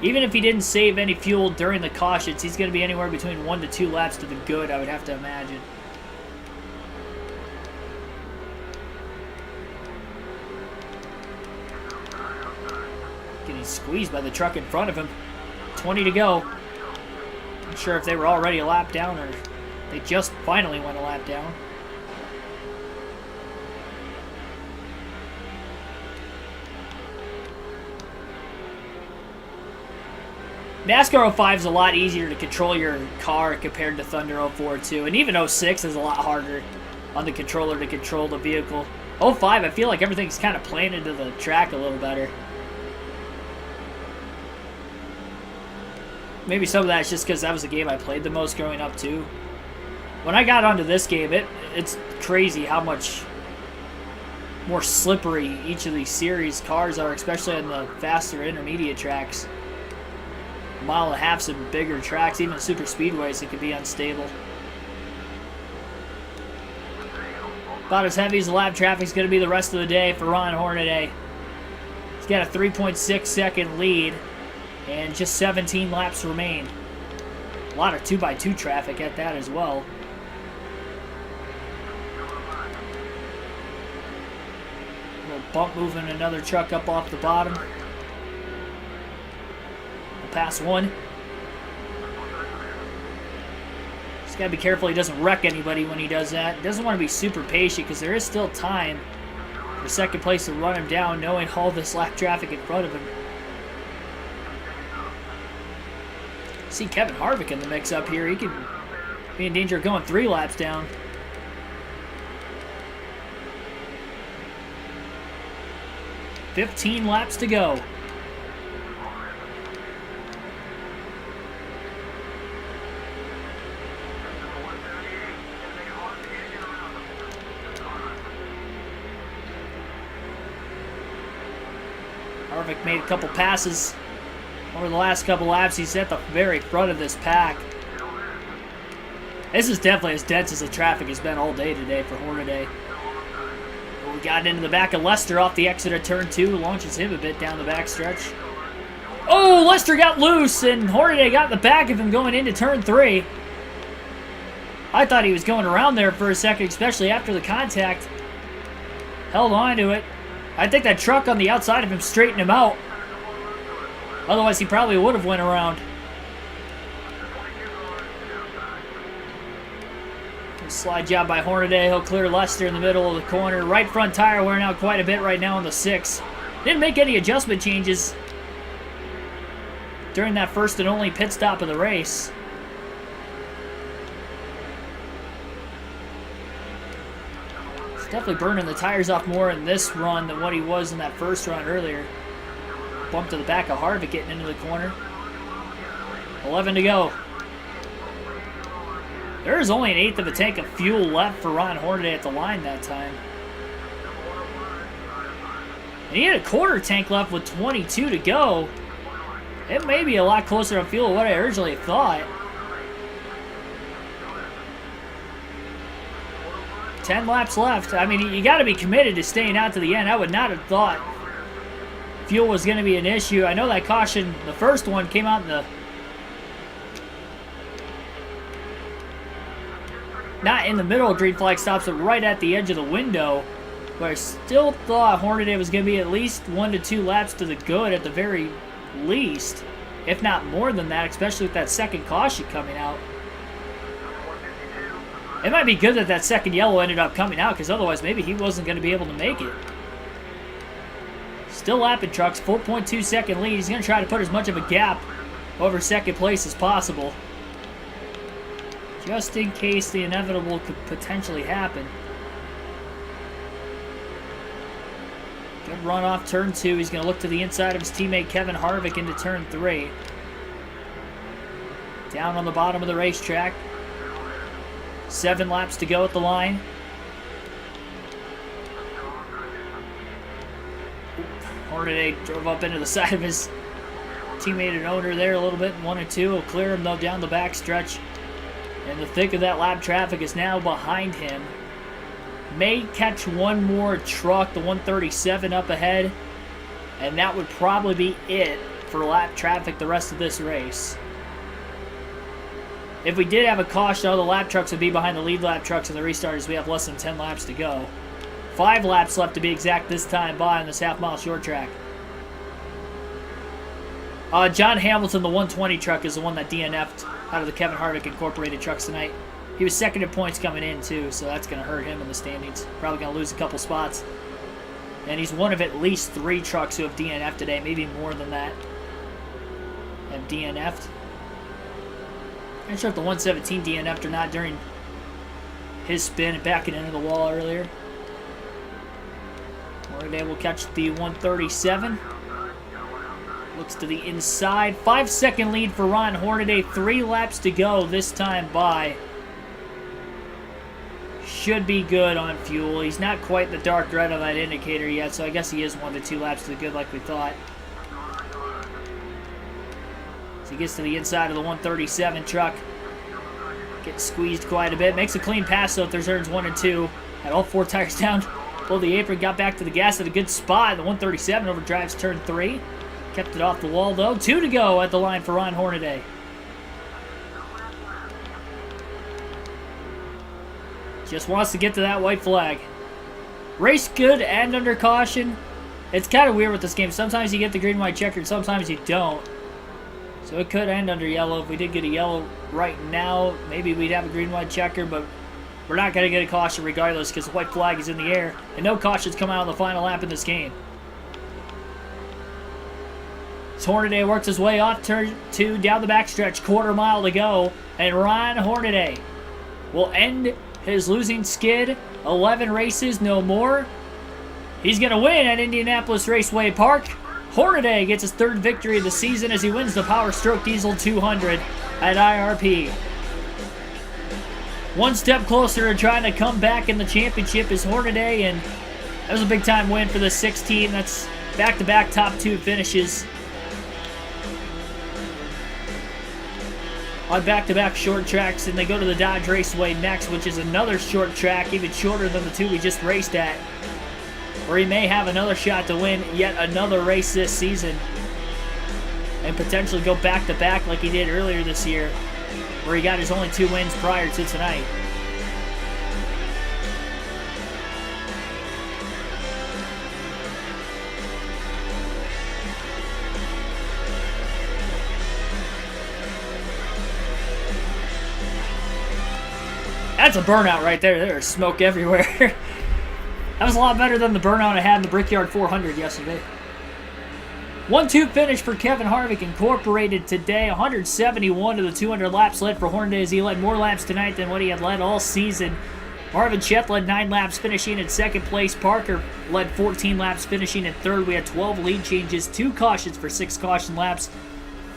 Even if he didn't save any fuel during the cautions, he's going to be anywhere between 1 to 2 laps to the good, I would have to imagine. Getting squeezed by the truck in front of him. 20 to go. Not sure if they were already a lap down or they just finally went a lap down. NASCAR 05 is a lot easier to control your car compared to Thunder 04 too, and even 06 is a lot harder on the controller to control the vehicle. 05, I feel like everything's kind of playing into the track a little better. Maybe some of that's just because that was the game I played the most growing up too. When I got onto this game, it's crazy how much more slippery each of these series cars are, especially on the faster intermediate tracks. A mile and a half, some bigger tracks, even super speedways, it could be unstable. About as heavy as the lap traffic is going to be the rest of the day for Ron Hornaday. He's got a 3.6 second lead and just 17 laps remain. A lot of 2x2 traffic at that as well. A little bump moving another truck up off the bottom. Pass one. Just gotta be careful he doesn't wreck anybody when he does that. He doesn't want to be super patient because there is still time for second place to run him down, knowing all this lap traffic in front of him. See Kevin Harvick in the mix up here. He could be in danger of going 3 laps down. $15 laps to go. Harvick made a couple passes over the last couple laps. He's at the very front of this pack. This is definitely as dense as the traffic has been all day today for Hornaday. We got into the back of Lester off the exit of turn 2. Launches him a bit down the backstretch. Oh, Lester got loose, and Hornaday got in the back of him going into turn 3. I thought he was going around there for a second, especially after the contact. Held on to it. I think that truck on the outside of him straightened him out. Otherwise, he probably would have went around. Slide job by Hornaday. He'll clear Lester in the middle of the corner. Right front tire wearing out quite a bit right now on the 6. Didn't make any adjustment changes during that first and only pit stop of the race. He's definitely burning the tires off more in this run than what he was in that first run earlier. Bump to the back of Harvick getting into the corner. 11 to go. There is only an eighth of a tank of fuel left for Ron Hornaday at the line that time. And he had a quarter tank left with 22 to go. It may be a lot closer on fuel than what I originally thought. 10 laps left. I mean, you got to be committed to staying out to the end. I would not have thought fuel was going to be an issue. I know that caution, the first one, came out in the... not in the middle of green flag stops, but right at the edge of the window. But I still thought Hornaday was going to be at least 1 to 2 laps to the good at the very least. If not more than that, especially with that second caution coming out. It might be good that that second yellow ended up coming out, because otherwise maybe he wasn't going to be able to make it. Still lapping trucks, 4.2 second lead. He's going to try to put as much of a gap over second place as possible, just in case the inevitable could potentially happen. Good run off turn 2. He's going to look to the inside of his teammate Kevin Harvick into turn 3. Down on the bottom of the racetrack. 7 laps to go at the line. Hornaday drove up into the side of his teammate and owner there a little bit. 1 and 2 will clear him though down the back stretch. And the thick of that lap traffic is now behind him. May catch one more truck, the 137 up ahead. And that would probably be it for lap traffic the rest of this race. If we did have a caution, all the lap trucks would be behind the lead lap trucks and the restarters. We have less than 10 laps to go. 5 laps left to be exact this time by on this half-mile short track. John Hamilton, the 120 truck, is the one that DNF'd out of the Kevin Harvick Incorporated trucks tonight. He was second in points coming in, too, so that's going to hurt him in the standings. Probably going to lose a couple spots. And he's one of at least 3 trucks who have DNF'd today, maybe more than that. Have DNF'd. I'm not sure if the 117 DNF'd or not during his spin and backing into the wall earlier. Hornaday will catch the 137. Looks to the inside. 5-second lead for Ron Hornaday. 3 laps to go this time by. Should be good on fuel. He's not quite the dark red on that indicator yet, so I guess he is 1 to 2 laps to the good like we thought. So he gets to the inside of the 137 truck. Gets squeezed quite a bit. Makes a clean pass though through turns 1 and 2. Had all 4 tires down below the apron. Got back to the gas at a good spot. The 137 overdrives turn 3. Kept it off the wall though. 2 to go at the line for Ron Hornaday. Just wants to get to that white flag. Race good and under caution. It's kind of weird with this game. Sometimes you get the green white checker, sometimes you don't. So it could end under yellow. If we did get a yellow right now, maybe we'd have a green white checker, but we're not going to get a caution regardless because the white flag is in the air. And no cautions come out on the final lap in this game. Hornaday works his way off turn 2 down the backstretch, quarter mile to go, and Ron Hornaday will end his losing skid. 11 races, no more. He's going to win at Indianapolis Raceway Park. Hornaday gets his 3rd victory of the season as he wins the Power Stroke Diesel 200 at IRP. 1 step closer to trying to come back in the championship is Hornaday, and that was a big-time win for the 16. That's back-to-back top 2 finishes on back-to-back short tracks, and they go to the Dodge Raceway next, which is another short track, even shorter than the 2 we just raced at, where he may have another shot to win yet another race this season and potentially go back-to-back like he did earlier this year, where he got his only 2 wins prior to tonight. That's a burnout right there. There's smoke everywhere. That was a lot better than the burnout I had in the Brickyard 400 yesterday. 1-2 finish for Kevin Harvick Incorporated today. 171 of the 200 laps led for Hornaday as he led more laps tonight than what he had led all season. Marvin Sheth led 9 laps, finishing in second place. Parker led 14 laps, finishing in third. We had 12 lead changes, 2 cautions for 6 caution laps.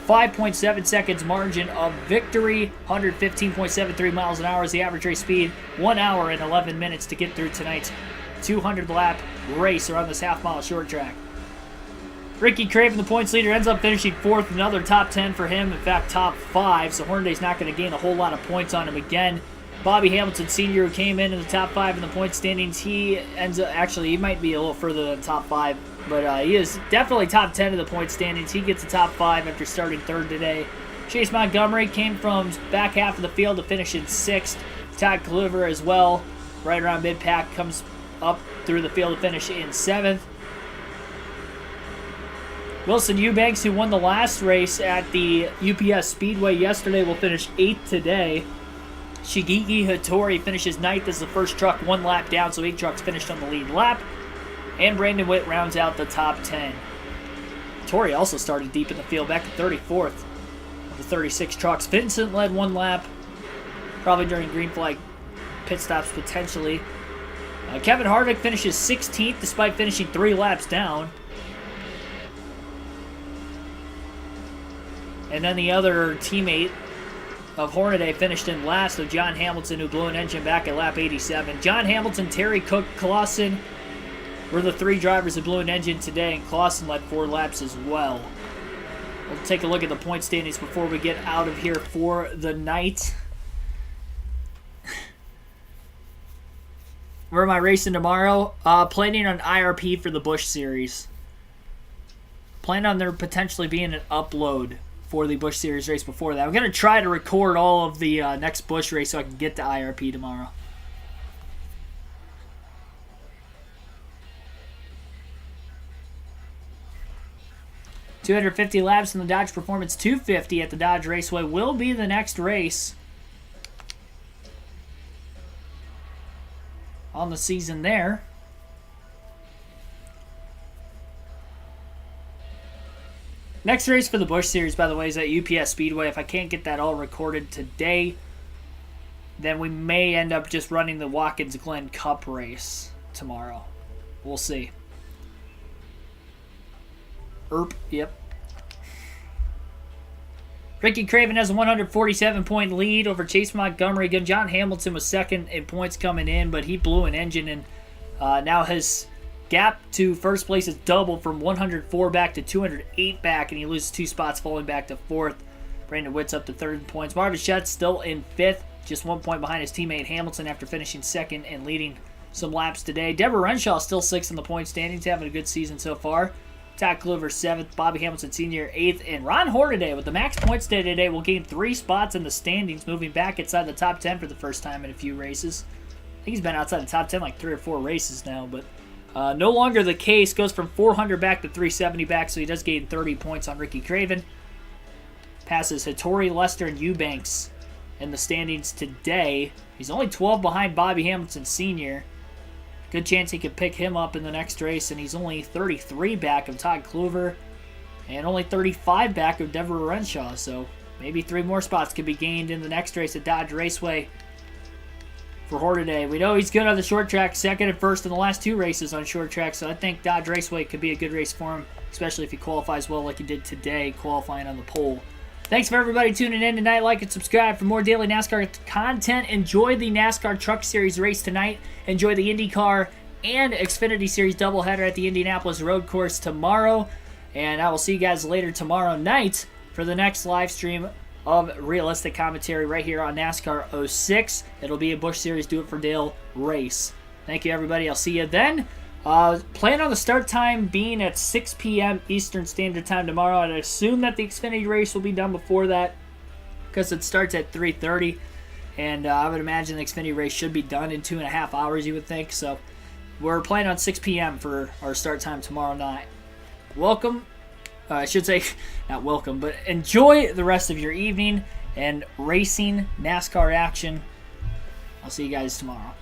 5.7 seconds margin of victory. 115.73 miles an hour is the average race speed. 1 hour and 11 minutes to get through tonight's 200 lap race around this half-mile short track. Ricky Craven, the points leader, ends up finishing 4th. Another top 10 for him. In fact, top 5. So Hornaday's not going to gain a whole lot of points on him again. Bobby Hamilton Sr., who came in the top 5 in the point standings, he ends up, actually, he might be a little further than top 5, but he is definitely top 10 in the point standings. He gets the top 5 after starting 3rd today. Chase Montgomery came from back half of the field to finish in 6th. Todd Kluver as well, right around mid-pack, comes up through the field to finish in 7th. Wilson Eubanks, who won the last race at the UPS Speedway yesterday, will finish 8th today. Shigeki Hattori finishes 9th as the first truck, 1 lap down, so 8 trucks finished on the lead lap. And Brandon Witt rounds out the top 10. Hattori also started deep in the field, back to 34th of the 36 trucks. Vincent led 1 lap, probably during green flag pit stops potentially. Kevin Harvick finishes 16th despite finishing 3 laps down. And then the other teammate of Hornaday finished in last of John Hamilton, who blew an engine back at lap 87. John Hamilton, Terry Cook, Clausen were the 3 drivers that blew an engine today, and Clausen led 4 laps as well. We'll take a look at the point standings before we get out of here for the night. Where am I racing tomorrow? Planning on IRP for the Busch Series. Plan on there potentially being an upload for the Busch Series race before that. I'm going to try to record all of the next Busch race so I can get to IRP tomorrow. $250 laps in the Dodge Performance 250 at the Dodge Raceway will be the next race on the season there. Next race for the Busch Series, by the way, is at UPS Speedway. If I can't get that all recorded today, then we may end up just running the Watkins Glen Cup race tomorrow. We'll see. Yep. Ricky Craven has a 147-point lead over Chase Montgomery. Again, John Hamilton was second in points coming in, but he blew an engine, and now his gap to first place is doubled from 104 back to 208 back, and he loses 2 spots, falling back to 4th. Brandon Witt's up to 3rd in points. Marvin Shetz still in 5th, just 1 point behind his teammate Hamilton after finishing 2nd and leading some laps today. Deborah Renshaw still 6th in the point standings, having a good season so far. Todd Kluver 7th, Bobby Hamilton Sr. 8th, and Ron Hornaday with the max points day today will gain 3 spots in the standings, moving back inside the top 10 for the first time in a few races. I think he's been outside the top 10 like 3 or 4 races now, but no longer the case. Goes from 400 back to 370 back, so he does gain 30 points on Ricky Craven. Passes Hattori, Lester, and Eubanks in the standings today. He's only 12 behind Bobby Hamilton Sr. Good chance he could pick him up in the next race, and he's only 33 back of Todd Kluver and only 35 back of Deborah Renshaw, so maybe 3 more spots could be gained in the next race at Dodge Raceway for Hornaday. We know he's good on the short track, 2nd and 1st in the last 2 races on short track, so I think Dodge Raceway could be a good race for him, especially if he qualifies well like he did today, qualifying on the pole. Thanks for everybody tuning in tonight. Like and subscribe for more daily NASCAR content. Enjoy the NASCAR Truck Series race tonight. Enjoy the IndyCar and Xfinity Series doubleheader at the Indianapolis Road Course tomorrow. And I will see you guys later tomorrow night for the next live stream of realistic commentary right here on NASCAR 06. It'll be a Busch Series Do It For Dale race. Thank you, everybody. I'll see you then. Plan on the start time being at 6 p.m. Eastern Standard Time tomorrow. I'd assume that the Xfinity race will be done before that because it starts at 3:30. And I would imagine the Xfinity race should be done in 2.5 hours, you would think. So we're planning on 6 p.m. for our start time tomorrow night. Welcome. I should say, not welcome, but enjoy the rest of your evening and racing NASCAR action I'll see you guys tomorrow.